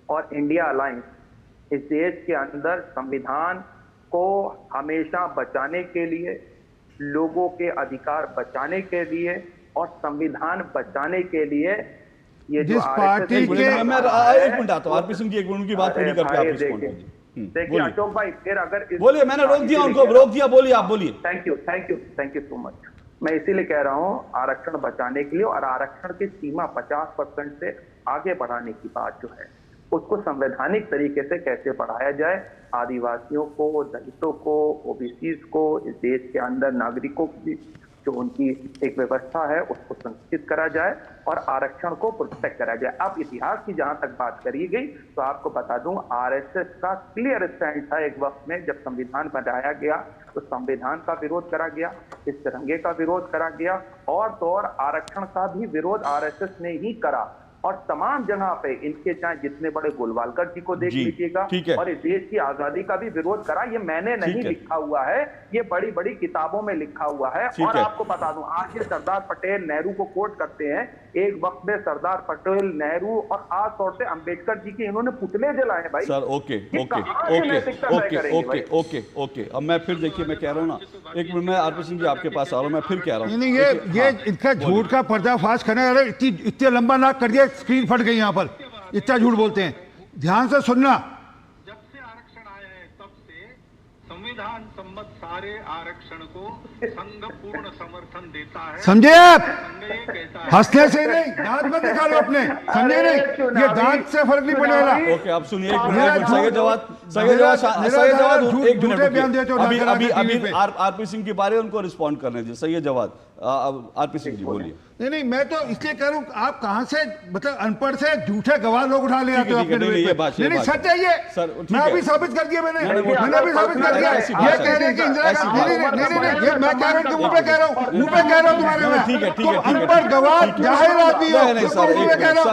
और इंडिया अलायंस इस देश के अंदर संविधान को हमेशा बचाने के लिए, लोगों के अधिकार बचाने के लिए और संविधान बचाने के लिए, ये जिस पार्टी के, एक मिनट आता हूं, आरपी सिंह जी 1 मिनट की बात थोड़ी करके आप रिस्पॉन्ड कीजिए। देखिए अशोक भाई, फिर अगर बोलिए, मैंने रोक दिया उनको, रोक दिया, बोलिए आप बोलिए। Thank you so much. मैं इसीलिए कह रहा हूं आरक्षण बचाने के लिए, और आरक्षण की सीमा 50% से आगे बढ़ाने की बात जो है उसको संवैधानिक तरीके से कैसे बढ़ाया जाए, आदिवासियों को, दलितों को, ओबीसीज को, इस देश के अंदर नागरिकों की जो उनकी एक व्यवस्था है उसको संरक्षित करा जाए और आरक्षण को प्रोटेक्ट करा जाए। अब इतिहास की जहां तक बात करी गई तो आपको बता दूं, आरएसएस का क्लियर स्टैंड था एक वक्त में, जब संविधान बनाया गया तो संविधान का विरोध करा गया, इस तिरंगे का विरोध करा गया, और तो और आरक्षण का भी विरोध आरएसएस ने ही करा। और तमाम जगह पे इनके, चाहे जितने बड़े गोलवालकर जी को देख लीजिएगा, और इस देश की आजादी का भी विरोध करा। ये मैंने नहीं लिखा हुआ है, ये बड़ी बड़ी किताबों में लिखा हुआ है। और आपको बता दूं, आज ये सरदार पटेल नेहरू को कोट करते हैं। एक वक्त में सरदार पटेल, नेहरू और खास तौर से अंबेडकर जी के इन्होंने पुतले जलाए भाई। Sir okay. अब मैं फिर देखिए, मैं कह रहा हूँ ना, 1 मिनट में आरपी सिंह जी आपके पास आ रहा हूँ, मैं फिर कह रहा हूँ, नहीं ये इनका झूठ का पर्दाफाश करने, अरे इतने लंबा नाक कर दिया, स्क्रीन फट गई यहाँ पर, इतना झूठ बोलते हैं। ध्यान से सुनना, जब से आरक्षण आया है तब से संविधान सम्मत सारे आरक्षण को संघ पूर्ण समर्थन देता है। समझे आप? हंसने से नहीं, दांत मत निकालो अपने, समझे नहीं, ये दांत से फर्क नहीं पड़ेगा। ओके, अब सुनिए, सैयद जवाद अभी आरपी सिंह की बारे उनको रिस्पॉन्ड करने दीजिए। सैयद जवाद, आरपी सिंह जी बोलिए। नहीं, मैं तो इसलिए कह रहा हूँ, आप कहां से, मतलब अनपढ़ से झूठे गवाह लोग उठा ले आते हो अपने। नहीं सच है ये, मैं अभी साबित कर दिया, मैंने अभी साबित कर दिया। ये कह रहे हैं कि इंदिरा गांधी, नहीं, मैं कह रहा हूँ, मुंह पे कह रहा हूँ तुम्हारे में, ठीक है, अनपढ़ गवाह जाहिर आदमी हो, मुंह पे कह रहा हूँ।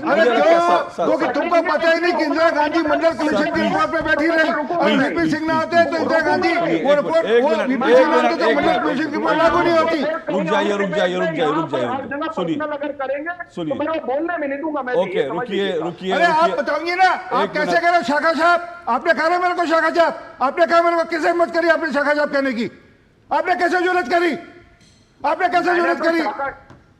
अरे क्यों? क्योंकि तुमको पता ही नहीं कि इंदिरा गांधी मंडल कमीशन की रिपोर्ट पे बैठी रही, और वीपी सिंह ना होते तो इंदिरा गांधी वो रिपोर्ट, वो वीपी सिंह ना होते तो मंडल कमीशन की रिपोर्ट लागू नहीं होती। रुक जाइए रुक जाइए रुक जाइए रुक जाइए सुनिए अगर करेंगे सुनिए तो मैं वो बोलने में नहीं दूंगा मैं। ओके रुकिए रुकिए अरे आप बताओगे ना, आप कैसे करें शाखा साहब? आपने कहा मेरे को शाखा साहब, आपने कहा मेरे को किसे हिम्मत करी आपने शाखा साहब कहने की? आपने कैसे जरूरत करी? आपने कैसे जरूरत करी?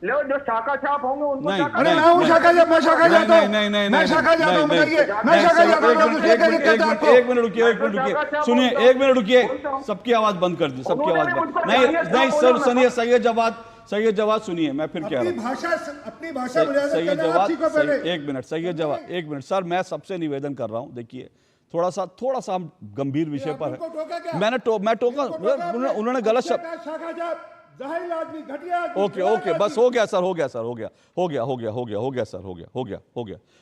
लो जो शाखा छाप होंगे उनको अरे मैं हूँ शाखा छाप, मैं शाखा जाता हूँ, मैं शाखा जाता हूँ, बताइए मैं शाखा जाता हूँ। एक मिनट रुकिए सुनिए, एक मिनट रुकिए, सबकी आवाज बंद कर दी, सबकी आवाज बंद। नहीं सर सुनिए, सही जवाब सुनिए, मैं फिर कह रहा हूँ अपनी भाषा सही जवाब, एक मिनट सही जवाब, एक मिनट सर, मैं सबसे निवेदन कर रहा हूँ, देखिए थोड़ा सा हम गंभीर विषय पर है। मैं टोका, उन्होंने गलत शब्द। ओके बस हो गया सर।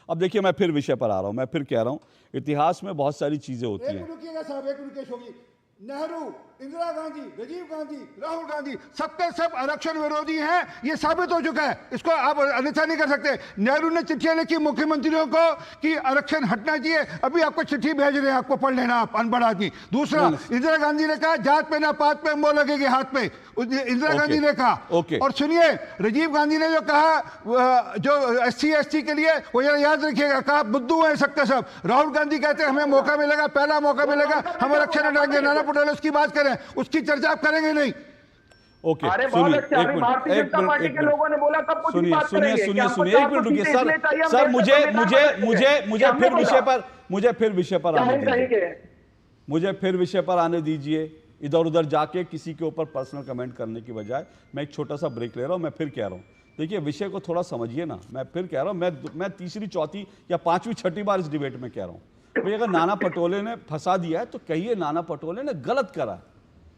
अब देखिए मैं फिर विषय पर आ रहा हूं, मैं फिर कह रहा हूं इतिहास में बहुत सारी चीजें होती हैं। नेहरू, इंदिरा गांधी, राजीव गांधी, राहुल गांधी, सबके सब आरक्षण विरोधी हैं, ये साबित हो चुका है, इसको आप अन्यथा नहीं कर सकते। नेहरू ने चिट्ठियां लिखी मुख्यमंत्रियों को कि आरक्षण हटना चाहिए, अभी आपको चिट्ठी भेज रहे हैं, आपको पढ़ लेना आप अनपढ़ आदमी। दूसरा, इंदिरा गांधी ने कहा जात पे ना पात पे मोहर लगेगी हाथ पे, इंदिरा गांधी ने कहा। और सुनिए, राजीव गांधी ने जो कहा जो SC/ST के लिए, वो याद रखिएगा, कहा बुद्धू है सबके सब। राहुल गांधी कहते हैं हमें मौका मिलेगा, पहला मौका मिलेगा, हम आरक्षण हटाएंगे। नाना पटोले उसकी बात करें, उसकी चर्चा आप करेंगे नहीं। ओके अरे बहुत अच्छा, अभी भारतीय जनता पार्टी के लोगों ने बोला कब कुछ बात करेंगे। सुनिए एक मिनट रुकिए सर, मुझे फिर विषय पर आने दीजिए। इधर उधर जाके किसी के ऊपर पर्सनल कमेंट करने की बजाय मैं एक छोटा सा ब्रेक ले रहा हूं। मैं फिर कह रहा हूं, देखिए विषय को थोड़ा समझिए ना। मैं फिर कह रहा हूं, मैं तीसरी चौथी या पांचवी छठी बार इस डिबेट में कह रहा हूं, भाई अगर नाना पटोले ने फंसा दिया है तो कहिए नाना पटोले ने गलत करा।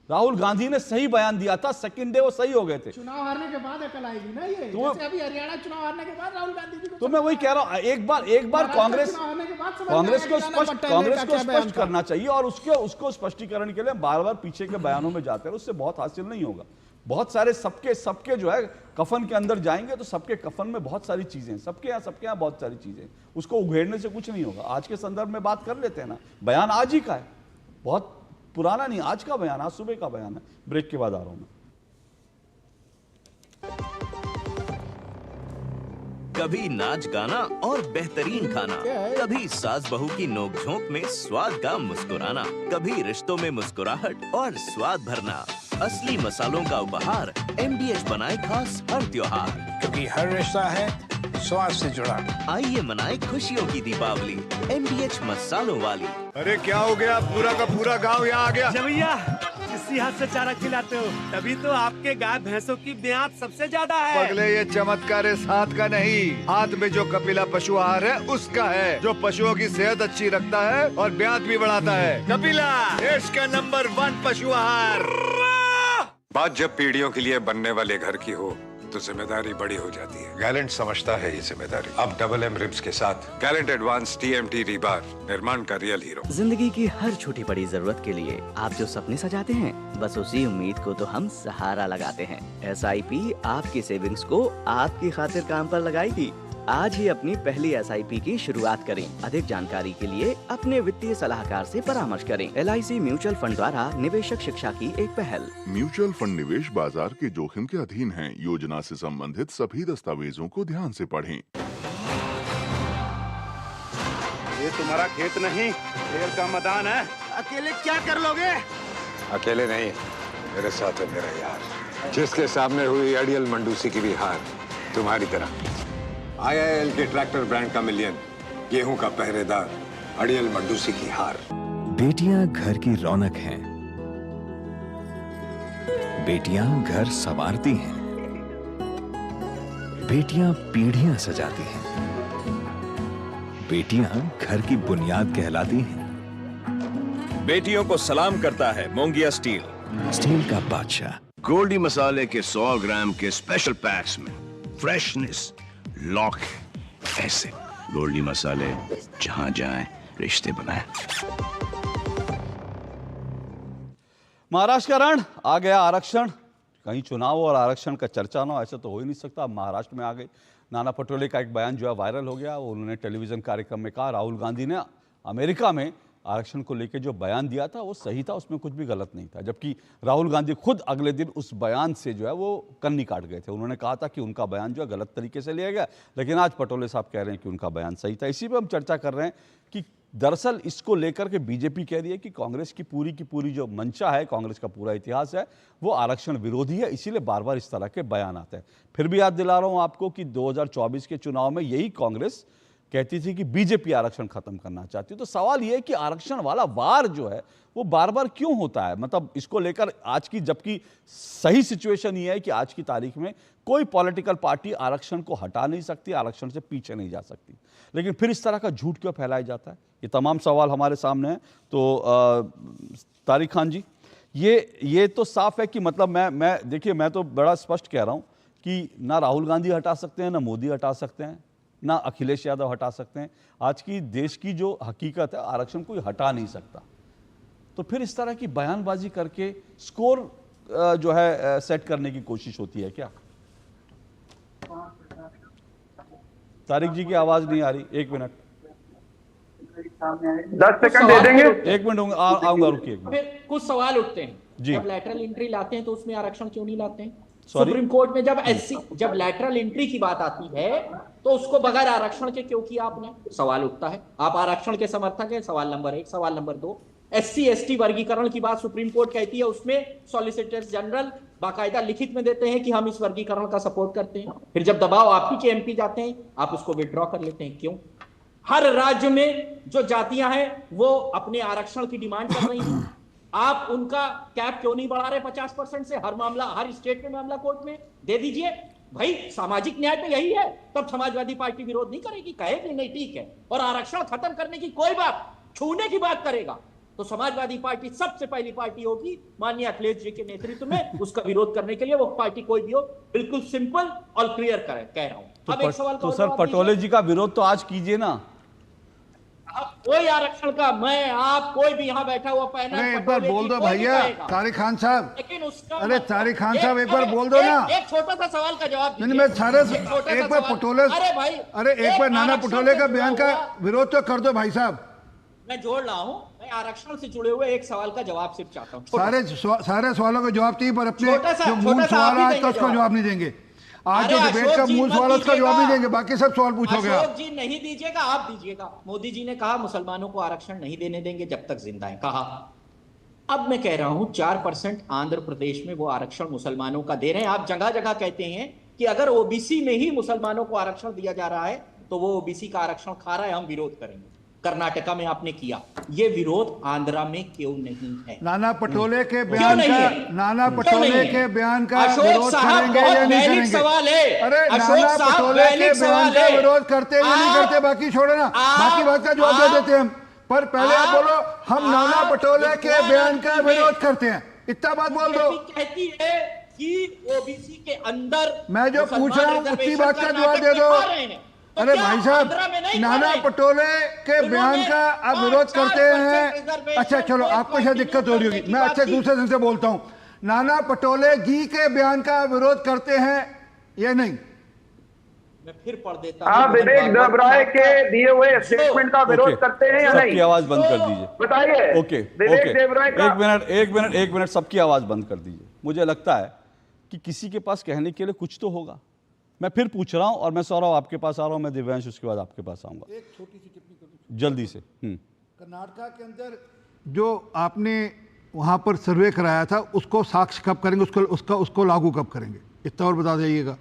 राहुल गांधी ने सही बयान दिया था, सेकंड डे वो सही हो गए थे। चुनाव हारने के बाद अकल आएगी ना ये, जैसे अभी हरियाणा चुनाव हारने के बाद राहुल गांधी जी को। तो मैं वही कह रहा हूं, एक बार कांग्रेस को स्पष्ट करना चाहिए, और उसको स्पष्टीकरण के लिए बार बार पीछे के बयानों में जाते हैं, उससे बहुत हासिल नहीं होगा। बहुत सारे सबके जो है कफन के अंदर जाएंगे तो सबके कफन में बहुत सारी चीजें, सबके यहाँ बहुत सारी चीजें, उसको उघेड़ने से कुछ नहीं होगा। आज के संदर्भ में बात कर लेते हैं ना, बयान आज ही का है, बहुत पुराना नहीं, आज का बयान, आज सुबह का बयान है। ब्रेक के बाद आ रहा हूं मैं। कभी नाच गाना और बेहतरीन खाना, कभी सास बहू की नोक-झोंक में स्वाद का मुस्कुराना, कभी रिश्तों में मुस्कुराहट और स्वाद भरना। असली मसालों का उपहार MDH बनाए खास हर त्योहार, क्योंकि हर रिश्ता है स्वाद से जुड़ा। आइए मनाए खुशियों की दीपावली MDH मसालों वाली। अरे क्या हो गया, पूरा का पूरा गांव यहाँ आ गया। भैया इसी हाथ से चारा खिलाते हो, तभी तो आपके गाय भैंसों की ब्याज सबसे ज्यादा है। पगले ये चमत्कार इस हाथ का नहीं, हाथ में जो कपिला पशु आहार है उसका है, जो पशुओं की सेहत अच्छी रखता है और ब्याज भी बढ़ाता है। कपिला देश का नंबर 1 पशु आहार। बात जब पीढ़ियों के लिए बनने वाले घर की हो तो जिम्मेदारी बड़ी हो जाती है। गैलेंट समझता है ये जिम्मेदारी। अब डबल M रिब्स के साथ गैलेंट एडवांस TMT रिबार, निर्माण का रियल हीरो। जिंदगी की हर छोटी बड़ी जरूरत के लिए आप जो सपने सजाते हैं, बस उसी उम्मीद को तो हम सहारा लगाते हैं। SIP आपकी सेविंग्स को आपकी खातिर काम पर लगाएगी। आज ही अपनी पहली SIP की शुरुआत करें। अधिक जानकारी के लिए अपने वित्तीय सलाहकार से परामर्श करें। LIC म्यूचुअल फंड द्वारा निवेशक शिक्षा की एक पहल। म्यूचुअल फंड निवेश बाजार के जोखिम के अधीन है। योजना से संबंधित सभी दस्तावेजों को ध्यान से पढ़ें। ये तुम्हारा खेत नहीं, खेल का मैदान है। अकेले क्या कर लोगे? अकेले नहीं, मेरे साथ है मेरा यार, जिसके सामने हुई अड़ियल मंडूसी की भी हार तुम्हारी तरह। IIL के ट्रैक्टर ब्रांड का मिलियन, गेहूं का पहरेदार, अड़ियल मंडूसी की हार। बेटियां घर की रौनक हैं, बेटियां घर संवारती हैं, बेटियां पीढ़ियां सजाती हैं, बेटियां घर की बुनियाद कहलाती हैं। बेटियों को सलाम करता है मोंगिया स्टील, स्टील का बादशाह। गोल्डी मसाले के 100 ग्राम के स्पेशल पैक्स में फ्रेशनेस लॉक है। ऐसे गोल्डी मसाले जहां जाएं रिश्ते बनाएं। महाराष्ट्र का रण आ गया आरक्षण। कहीं चुनाव और आरक्षण का चर्चा ना हो, ऐसा तो हो ही नहीं सकता। महाराष्ट्र में आ गई। नाना पटोले का एक बयान जो है वायरल हो गया। उन्होंने टेलीविजन कार्यक्रम में कहा राहुल गांधी ने अमेरिका में आरक्षण को लेकर जो बयान दिया था वो सही था, उसमें कुछ भी गलत नहीं था। जबकि राहुल गांधी खुद अगले दिन उस बयान से जो है वो कन्नी काट गए थे। उन्होंने कहा था कि उनका बयान जो है गलत तरीके से लिया गया, लेकिन आज पटोले साहब कह रहे हैं कि उनका बयान सही था। इसी पे हम चर्चा कर रहे हैं कि दरअसल इसको लेकर के बीजेपी कह रही है कि कांग्रेस की पूरी जो मंशा है, कांग्रेस का पूरा इतिहास है, वो आरक्षण विरोधी है, इसीलिए बार बार इस तरह के बयान आते हैं। फिर भी याद दिला रहा हूं आपको कि 2024 के चुनाव में यही कांग्रेस कहती थी कि बीजेपी आरक्षण खत्म करना चाहती है। तो सवाल यह है कि आरक्षण वाला वार जो है वो बार बार क्यों होता है? मतलब इसको लेकर आज की, जबकि सही सिचुएशन ये है कि आज की तारीख में कोई पॉलिटिकल पार्टी आरक्षण को हटा नहीं सकती, आरक्षण से पीछे नहीं जा सकती, लेकिन फिर इस तरह का झूठ क्यों फैलाया जाता है? ये तमाम सवाल हमारे सामने हैं। तो तारिक खान जी, ये तो साफ है कि मतलब मैं देखिए, मैं तो बड़ा स्पष्ट कह रहा हूं कि ना राहुल गांधी हटा सकते हैं, ना मोदी हटा सकते हैं, ना अखिलेश यादव हटा सकते हैं। आज की देश की जो हकीकत है, आरक्षण कोई हटा नहीं सकता। तो फिर इस तरह की बयानबाजी करके स्कोर जो है सेट करने की कोशिश होती है क्या? तारिक जी की आवाज नहीं आ रही, 1 मिनट, 10 सेकंड दे देंगे। 1 मिनट आऊंगा, रुकिए। फिर कुछ सवाल उठते हैं जी। जब लैटरल एंट्री लाते हैं तो उसमें आरक्षण क्यों नहीं लाते हैं? सुप्रीम कोर्ट में जब लैटरल एंट्री की बात आती है तो उसको बगैर आरक्षण के क्यों किया आपने? सवाल उठता है। आप आरक्षण के समर्थक हैं, सवाल नंबर 1। सवाल नंबर 2, SC/ST वर्गीकरण की बात सुप्रीम कोर्ट कहती है, उसमें सॉलिसिटर जनरल बाकायदा लिखित में देते हैं कि हम इस वर्गीकरण का सपोर्ट करते हैं। फिर जब दबाव आपकी के MP जाते हैं, आप उसको विड्रॉ कर लेते हैं। क्यों? हर राज्य में जो जातियां हैं वो अपने आरक्षण की डिमांड कर रही हैं, आप उनका कैप क्यों नहीं बढ़ा रहे 50% से? हर मामला, हर स्टेट में मामला कोर्ट में दे दीजिए भाई। सामाजिक न्याय तो यही है। तब समाजवादी पार्टी विरोध नहीं करेगी, कहेगी नहीं ठीक है, और आरक्षण खत्म करने की कोई बात, छूने की बात करेगा तो समाजवादी पार्टी सबसे पहली पार्टी होगी माननीय अखिलेश जी के नेतृत्व में। उसका विरोध करने के लिए वो पार्टी कोई भी हो, बिल्कुल सिंपल और क्लियर कह रहा हूं। अब एक सवाल तो सर पटोले जी का विरोध तो आज कीजिए ना। कोई आरक्षण का, मैं आप कोई भी यहाँ बैठा हुआ पैनल, अरे एक बार बोल दो भैया तारिक खान साहब, लेकिन उसका अरे तारिक खान साहब एक बार बोल दो ना। एक छोटा सा सवाल का जवाब नहीं, मैं सारे एक बार पटोले, अरे भाई, अरे एक बार नाना पटोले का बयान का विरोध तो कर दो भाई साहब। मैं जोड़ रहा हूँ, मैं आरक्षण से जुड़े हुए एक सवाल का जवाब सिर्फ चाहता हूँ। सारे सवालों का जवाब चाहिए, पर अपने जो मूल सवाल है आज तो उसका जवाब नहीं देंगे। आज जो डिबेट का मूल सवाल उसका जवाब नहीं देंगे, बाकी सब सवाल पूछोगे आप। अशोक जी नहीं दीजिएगा, आप दीजिएगा। मोदी जी ने कहा मुसलमानों को आरक्षण नहीं देने देंगे जब तक जिंदा है, कहा। अब मैं कह रहा हूं 4% आंध्र प्रदेश में वो आरक्षण मुसलमानों का दे रहे हैं। आप जगह जगह कहते हैं कि अगर ओबीसी में ही मुसलमानों को आरक्षण दिया जा रहा है तो वो ओबीसी का आरक्षण खा रहा है, हम विरोध करेंगे। कर्नाटका में आपने किया, ये विरोध आंध्रा में क्यों नहीं है? नाना पटोले के बयान का, नाना पटोले के बयान का विरोध करेंगे या नहीं करेंगे? सवाल है। अरे नाना पटोले के बयान का विरोध करते या नहीं करते, बाकी छोड़ो ना, बाकी बात का जवाब दे देते हैं। पर पहले आप बोलो हम नाना पटोले के बयान का विरोध करते हैं, इतना बात बोल दो। कहती है कि ओबीसी के अंदर मैं जो पूछ रहा हूँ उसी बात का जवाब दे दो। अरे भाई साहब, नाना पटोले के बयान का आप विरोध करते हैं। अच्छा चलो, आपको शायद दिक्कत हो रही होगी, मैं अच्छे दूसरे ढंग से बोलता हूँ। नाना पटोले जी के बयान का विरोध करते हैं या नहीं? मैं फिर पढ़ देता हूं। विवेक देवराय के दिए हुए स्टेटमेंट का विरोध करते हैं या नहीं? सबकी आवाज बंद कर दीजिए, बताइए। ओके, विवेक देवराय का, एक मिनट, सबकी आवाज बंद कर दीजिए। मुझे लगता है कि किसी के पास कहने के लिए कुछ तो होगा। मैं फिर पूछ रहा हूं, और मैं सौरभ आपके पास आ रहा हूं, मैं दिव्यांश उसके बाद आपके पास आऊंगा। एक छोटी सी टिप्पणी करूं जल्दी से। कर्नाटका के अंदर जो आपने वहां पर सर्वे कराया था उसको साक्ष्य कब करेंगे, उसको लागू कब करेंगे, इतना और बता जाइएगा।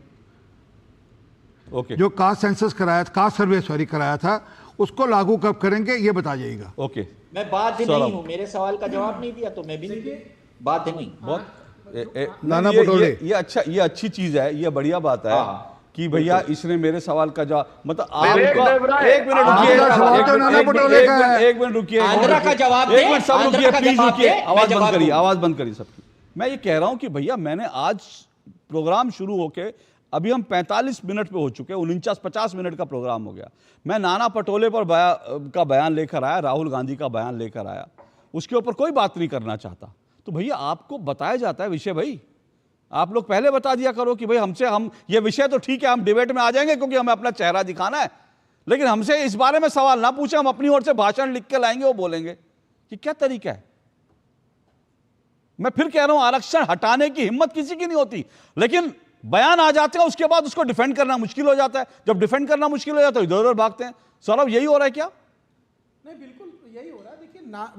ओके। जो कास्ट सेंसस कराया था, कास्ट सर्वे कराया था, उसको लागू कब करेंगे ये बता जाइएगा। ओके। मैं बाध्य नहीं हूं, मेरे सवाल का जवाब नहीं दिया तो मैं भी नहीं बाध्य नहीं। बहुत नाना पटोले, ये अच्छी चीज है, ये बढ़िया बात है कि भैया इसने मेरे सवाल का जवाब, मतलब आपका एक मिनट रुकिए, एक मिनट रुकिए, एक मिनट सब रुकिए, प्लीज रुकिए, आवाज बंद करिए सबकी। मैं ये कह रहा हूं कि भैया मैंने आज प्रोग्राम शुरू होके अभी हम 45 मिनट पे हो चुके, 49-50 मिनट का प्रोग्राम हो गया। मैं नाना पटोले पर का बयान लेकर आया, राहुल गांधी का बयान लेकर आया, उसके ऊपर कोई बात नहीं करना चाहता। तो भैया आपको बताया जाता है विषय, भाई आप लोग पहले बता दिया करो कि भाई हम ये विषय तो ठीक है, हम डिबेट में आ जाएंगे क्योंकि हमें अपना चेहरा दिखाना है, लेकिन हमसे इस बारे में सवाल ना पूछे, हम अपनी ओर से भाषण लिख के लाएंगे, वो बोलेंगे। ये क्या तरीका है? मैं फिर कह रहा हूं, आरक्षण हटाने की हिम्मत किसी की नहीं होती, लेकिन बयान आ जाते हैं उसके बाद उसको डिफेंड करना मुश्किल हो जाता है। जब डिफेंड करना मुश्किल हो जाता है इधर उधर भागते हैं। सौरभ, यही हो रहा है क्या? नहीं, बिल्कुल यही हो रहा है। देखिए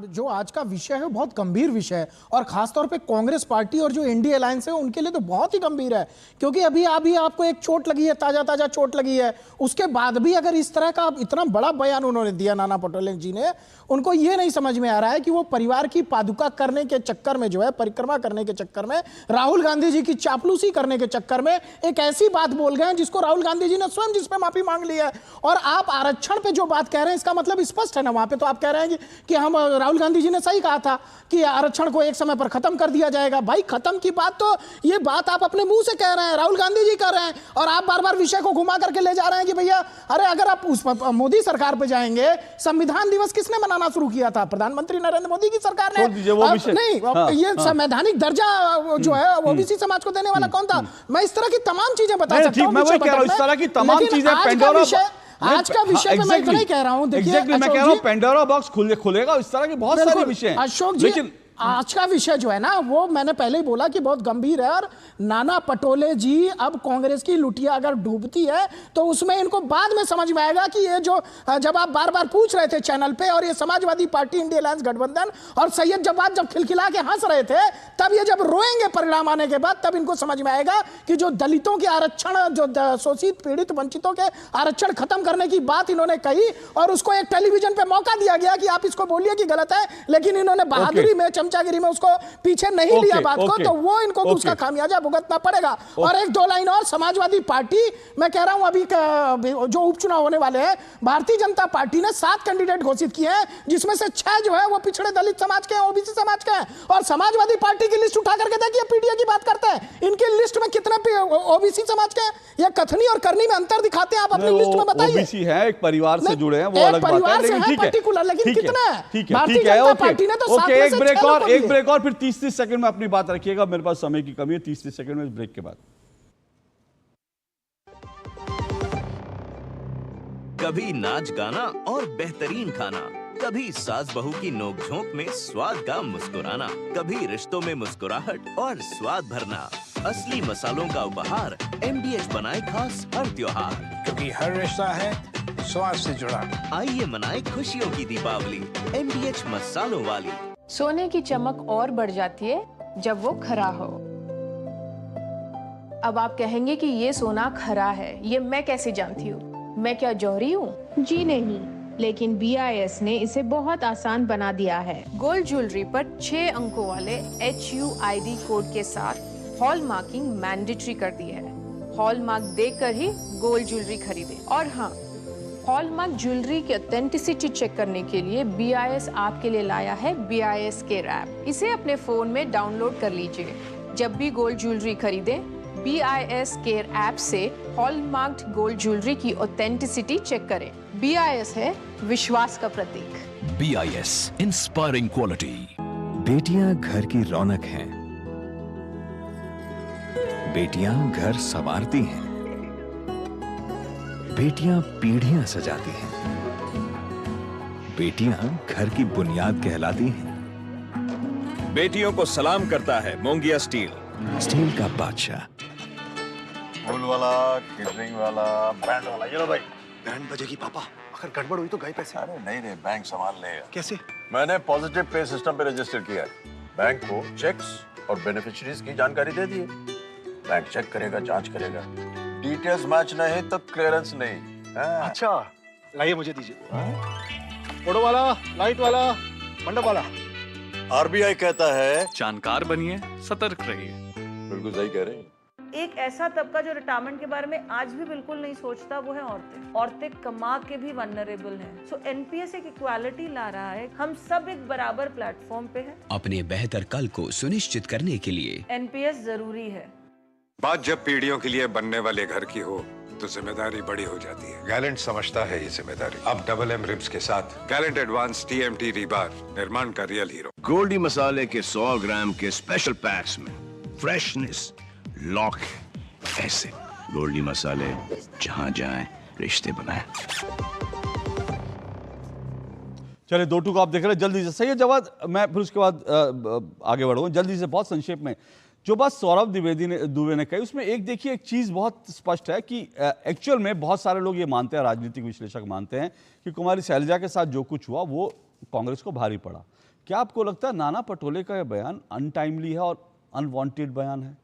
जो आज का विषय है बहुत गंभीर विषय है, और खासतौर पे कांग्रेस पार्टी और जो एनडीए अलायंस है उनके लिए तो बहुत ही गंभीर है, क्योंकि अभी आपको एक चोट लगी है, ताजा चोट लगी है, उसके बाद भी अगर इस तरह का इतना बड़ा बयान उन्होंने दिया नाना पटोले जी ने, उनको ये नहीं समझ में आ रहा है कि वो परिवार की पादुका करने के चक्कर में, जो है परिक्रमा करने के चक्कर में, राहुल गांधी जी की चापलूसी करने के चक्कर में एक ऐसी बात बोल गए जिसको राहुल गांधी जी ने स्वयं जिस पे माफी मांग ली है। और आप आरक्षण पे जो बात कह रहे हैं इसका मतलब स्पष्ट है ना, वहां पे तो आप कह रहे हैं कि हम राहुल गांधी जी ने सही कहा था कि आरक्षण को एक समय पर खत्म कर दिया जाएगा। भाई खत्म की बात तो, ये बात आप अपने मुंह से कह रहे हैं, राहुल गांधी जी कर रहे हैं, और आप बार बार विषय को घुमा करके ले जा रहे हैं कि भैया अरे अगर आप उस मोदी सरकार पे जाएंगे, संविधान दिवस किसने मनाना शुरू किया था? प्रधानमंत्री नरेंद्र मोदी की सरकार ने। ये संवैधानिक दर्जा जो है ओबीसी समाज को देने वाला कौन था? मैं इस तरह की तमाम चीजें बता सकता हूं। मैं वही कह रहा हूं, इस तरह की तमाम चीजें पेंडोरा, आज का विषय पे मैं इतना ही कह रहा हूं। देखिए मैं कह रहा हूं पेंडोरा बॉक्स खुलेगा, इस तरह के बहुत सारे विषय हैं। अशोक जी, आज का विषय जो है ना, वो मैंने पहले ही बोला कि बहुत गंभीर है, और नाना पटोले जी अब कांग्रेस की लुटिया अगर डूबती है तो उसमें इनको बाद में समझ में आएगा कि ये जो, जब आप बार बार पूछ रहे थे चैनल पे, और ये समाजवादी पार्टी इंडिया अलायंस गठबंधन और सैयद जवाद जब खिलखिला के हंस रहे थे, तब ये जब रोएंगे परिणाम आने के बाद, तब इनको समझ में आएगा कि जो दलितों के आरक्षण, जो शोषित पीड़ित वंचितों के आरक्षण खत्म करने की बात इन्होंने कही, और उसको एक टेलीविजन पे मौका दिया गया कि आप इसको बोलिए कि गलत है, लेकिन इन्होंने बहादुरी में, चमचागिरी में उसको पीछे नहीं लिया बात को, तो वो इनको उसका खामियाजा भुगतना पड़ेगा। और एक दो लाइन और, समाजवादी पार्टी, मैं कह रहा हूं अभी जो उपचुनाव होने वाले हैं, भारतीय जनता पार्टी ने 7 कैंडिडेट घोषित किए हैं, जिसमें से 6 जो है वो पिछड़े दलित समाज के हैं, ओबीसी समाज के हैं। और समाजवादी पार्टी की लिस्ट उठा करके देखिए, पीडीए की बात करते हैं, इनकी लिस्ट में कितने ओबीसी समाज के हैं? ये कथनी और करनी में अंतर दिखाते हैं, आप अपनी लिस्ट में बताइए। ओबीसी है, एक परिवार से जुड़े हैं, वो अलग बात है, लेकिन ठीक है, लेकिन कितना है? ठीक है, भारतीय जनता पार्टी ने तो 7 में से 6 एक ब्रेक और फिर 30-30 सेकंड में अपनी बात रखिएगा, मेरे पास समय की कमी है। 30-30 सेकंड में ब्रेक के बाद। कभी नाच गाना और बेहतरीन खाना, कभी सास बहू की नोक-झोंक में स्वाद का मुस्कुराना, कभी रिश्तों में मुस्कुराहट और स्वाद भरना। असली मसालों का उपहार MDH बनाए खास हर त्योहार, क्योंकि हर रिश्ता है स्वाद से जुड़ा। आइए मनाए खुशियों की दीपावली MDH मसालों वाली। सोने की चमक और बढ़ जाती है जब वो खरा हो। अब आप कहेंगे कि ये सोना खरा है, ये मैं कैसे जानती हूँ? मैं क्या जौहरी हूँ? जी नहीं, लेकिन BIS ने इसे बहुत आसान बना दिया है। गोल्ड ज्वेलरी पर 6 अंकों वाले HUID कोड के साथ हॉल मार्किंग मैंडेटरी कर दी है। हॉल मार्क देखकर ही गोल्ड ज्वेलरी खरीदें। और हाँ, हॉलमार्क ज्वेलरी की ऑथेंटिसिटी चेक करने के लिए BIS आपके लिए लाया है BIS केयर ऐप। इसे अपने फोन में डाउनलोड कर लीजिए। जब भी गोल्ड ज्वेलरी खरीदें, BIS केयर ऐप से हॉलमार्क्ड गोल्ड ज्वेलरी की ऑथेंटिसिटी चेक करें। BIS है विश्वास का प्रतीक। BIS inspiring quality. बेटियां घर की रौनक हैं। बेटियां घर संवारती हैं। बेटियां पीढ़ियां सजाती हैं। बेटियां घर की बुनियाद कहलाती हैं। बेटियों को सलाम करता है मोंगिया स्टील, स्टील का बादशाह। फूल वाला, केटरिंग वाला, बैंड वाला, ये लो भाई। बैंड बजेगी पापा, अगर गड़बड़ हुई तो गए पैसे। अरे नहीं रे, बैंक संभाल लेगा। कैसे? मैंने पॉजिटिव पे सिस्टम पे रजिस्टर किया है। बैंक को चेक्स और बेनिफिशियरीज की जानकारी दे दी है। बैंक चेक करेगा, जांच करेगा, डिटेल्स मैच नहीं तो क्लियरेंस नहीं। अच्छा, लाइए मुझे दीजिए। फोटो वाला, लाइट वाला, मंडप वाला। RBI कहता है जानकार बनिए, सतर्क रहिए। बिल्कुल सही कह रहे हैं। एक ऐसा तबका जो रिटायरमेंट के बारे में आज भी बिल्कुल नहीं सोचता, वो है औरतें। औरतें कमा के भी वल्नरेबल हैं। सो NPS एक इक्वालिटी ला रहा है। हम सब एक बराबर प्लेटफॉर्म पे हैं। अपने बेहतर कल को सुनिश्चित करने के लिए NPS जरूरी है। बात जब पीढ़ियों के लिए बनने वाले घर की हो तो जिम्मेदारी बड़ी हो जाती है। गैलेंट समझता है ये जिम्मेदारी। अब MM रिब्स के साथ गैलेंट एडवांस TMT रीबार, निर्माण का रियल हीरो। गोल्डी मसाले के 100 ग्राम के स्पेशल पैक्स में फ्रेशनेस लॉक है। ऐसे गोल्डी मसाले जहां जाएं रिश्ते बनाएं। चलिए 2 टूक आप देख रहे हैं जल्दी से। सही है जवाब, मैं फिर उसके बाद आगे बढ़ूंगा जल्दी से, बहुत संक्षेप में। जो बात सौरभ दुबे ने कही उसमें एक देखिए, एक चीज बहुत स्पष्ट है कि एक्चुअल में बहुत सारे लोग ये मानते हैं, राजनीतिक विश्लेषक मानते हैं कि कुमारी शैलजा के साथ जो कुछ हुआ वो कांग्रेस को भारी पड़ा। क्या आपको लगता है नाना पटोले का यह बयान अनटाइमली है और अनवांटेड बयान है?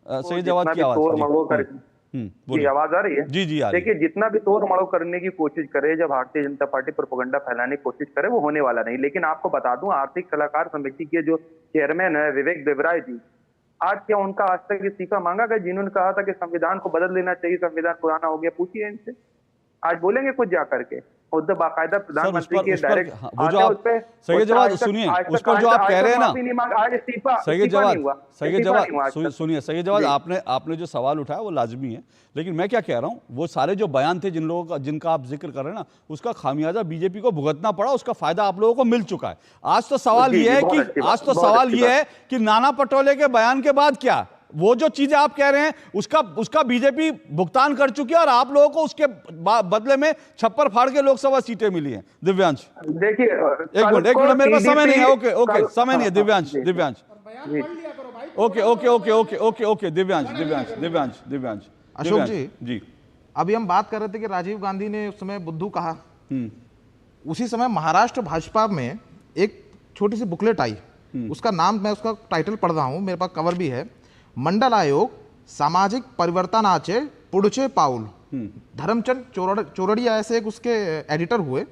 सही जवाब की आवाज जी आवाज आ रही है? जी जी आ रही है। देखिए, जितना भी तोड़ मड़ोड़ करने की कोशिश करे, जब भारतीय जनता पार्टी प्रोपेगेंडा फैलाने की कोशिश करे, वो होने वाला नहीं। लेकिन आपको बता दूं, आर्थिक सलाहकार समिति के जो चेयरमैन है विवेक देवराय जी, आज क्या उनका आज तक इस्तीफा मांगा गया? जिन्होंने कहा था कि संविधान को बदल लेना चाहिए, संविधान पुराना हो गया, पूछिए इनसे, आज बोलेंगे कुछ जा करके? उधर बाकायदा प्रधानमंत्री के डायरेक्ट सही जवाब सुनिए, उस पर जो आप कह रहे हैं ना, सही जवाब सुनिए, सही जवाब आपने जो सवाल उठाया वो लाजमी है। लेकिन मैं क्या कह रहा हूं, वो सारे जो बयान थे जिन लोगों का, जिनका आप जिक्र कर रहे हैं ना, उसका खामियाजा बीजेपी को भुगतना पड़ा, उसका फायदा आप लोगों को मिल चुका है। आज तो सवाल ये है कि नाना पटोले के बयान के बाद क्या, वो जो चीजें आप कह रहे हैं उसका बीजेपी भुगतान कर चुकी है और आप लोगों को उसके बदले में छप्पर फाड़ के लोकसभा सीटें मिली हैं। दिव्यांश देखिए, एक मिनट मेरे पास समय नहीं है। ओके समय नहीं है। दिव्यांश ओके दिव्यांश अशोक जी, अभी हम बात कर रहे थे कि राजीव गांधी ने उस समय बुद्धू कहा। उसी समय महाराष्ट्र भाजपा में एक छोटी सी बुकलेट आई, उसका नाम, मैं उसका टाइटल पढ़ रहा हूं, मेरे पास कवर भी है, मंडल आयोग सामाजिक परिवर्तनाचे पुढचे पाऊल। धर्मचंद चोरड़िया ऐसे एक उसके एडिटर हुए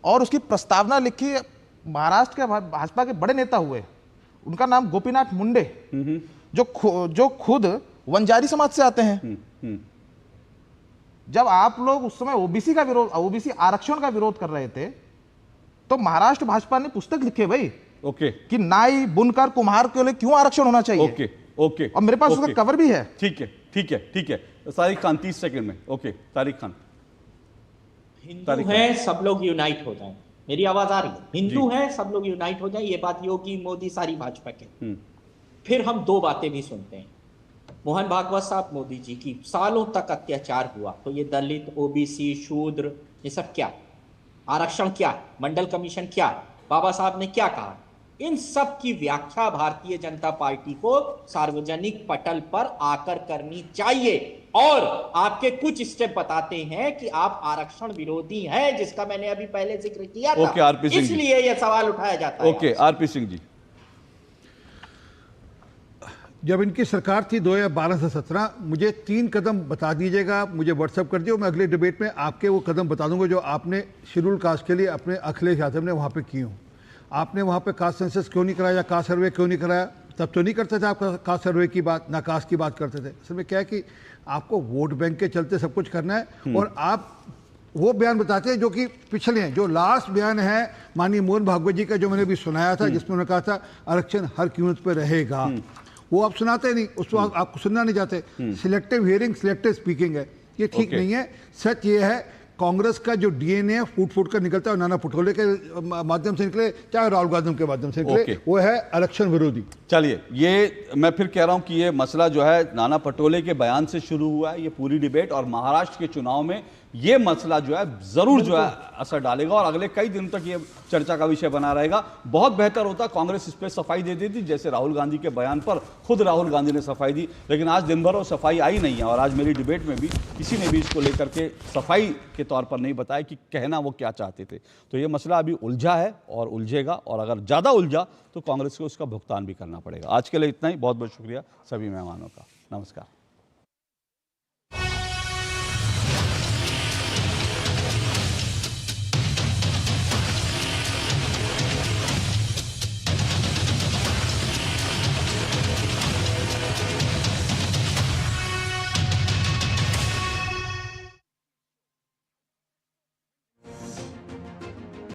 और उसकी प्रस्तावना लिखी, महाराष्ट्र के भाजपा के बड़े नेता हुए, उनका नाम गोपीनाथ मुंडे, जो खुद वंजारी समाज से आते हैं। जब आप लोग उस समय ओबीसी का विरोध, ओबीसी आरक्षण का विरोध कर रहे थे, तो महाराष्ट्र भाजपा ने पुस्तक लिखे भाई, कि नाई, बुनकर, कुम्हार के लिए क्यों आरक्षण होना चाहिए। ओके और मेरे पास उसका कवर भी है। ठीक है। तारिक खान 30 सेकंड में। ओके तारिक खान। हिंदू है, सब लोग यूनाइट हो जाएं। मेरी आवाज आ रही है? हिंदू है, सब लोग यूनाइट हो जाएं, ये बात योगी, मोदी, सारी भाजपा के। फिर हम 2 बातें भी सुनते हैं। मोहन भागवत साहब, मोदी जी की सालों तक अत्याचार हुआ, तो ये दलित, ओबीसी, शूद्र, ये सब क्या, आरक्षण क्या, मंडल कमीशन क्या, बाबा साहब ने क्या कहा, इन सब की व्याख्या भारतीय जनता पार्टी को सार्वजनिक पटल पर आकर करनी चाहिए। और आपके कुछ स्टेप बताते हैं कि आप आरक्षण विरोधी हैं, जिसका मैंने अभी पहले जिक्र किया था, इसलिए यह सवाल उठाया जाता है। आरपी सिंह जी, जब इनकी सरकार थी 2012 से 17, मुझे 3 कदम बता दीजिएगा, मुझे व्हाट्सएप कर दियो, मैं अगले डिबेट में आपके वो कदम बता दूंगा जो आपने शेड्यूल कास्ट के लिए अपने अखिलेश यादव ने वहाँ पे किए हों। आपने वहाँ पे कास्ट सेंसस क्यों नहीं कराया, कास्ट सर्वे क्यों नहीं कराया? तब तो नहीं करते थे आप कास्ट सर्वे की बात, ना कास्ट की बात करते थे। असल में क्या है कि आपको वोट बैंक के चलते सब कुछ करना है, और आप वो बयान बताते हैं जो कि पिछले हैं। जो लास्ट बयान है माननीय मोहन भागवत जी का, जो मैंने भी सुनाया था, जिसमें उन्होंने कहा था आरक्षण हर कीमत पर रहेगा, वो आप सुनाते नहीं, उसको आपको सुनना नहीं चाहते। सिलेक्टिव हियरिंग, सिलेक्टिव स्पीकिंग है, ये ठीक नहीं है। सच ये है, कांग्रेस का जो डीएनए फूट फूट कर निकलता है, नाना पटोले के माध्यम से निकले, चाहे राहुल गांधी के माध्यम से निकले, वो है आरक्षण विरोधी। चलिए, ये मैं फिर कह रहा हूं कि ये मसला जो है नाना पटोले के बयान से शुरू हुआ है, ये पूरी डिबेट, और महाराष्ट्र के चुनाव में ये मसला जो है जरूर जो है असर डालेगा और अगले कई दिनों तक ये चर्चा का विषय बना रहेगा। बहुत बेहतर होता कांग्रेस इस पर सफाई दे देती, जैसे राहुल गांधी के बयान पर खुद राहुल गांधी ने सफाई दी, लेकिन आज दिन भर वो सफाई आई नहीं है। और आज मेरी डिबेट में भी किसी ने भी इसको लेकर के सफाई के तौर पर नहीं बताया कि कहना वो क्या चाहते थे। तो ये मसला अभी उलझा है और उलझेगा, और अगर ज़्यादा उलझा तो कांग्रेस को उसका भुगतान भी करना पड़ेगा। आज के लिए इतना ही। बहुत बहुत शुक्रिया सभी मेहमानों का। नमस्कार।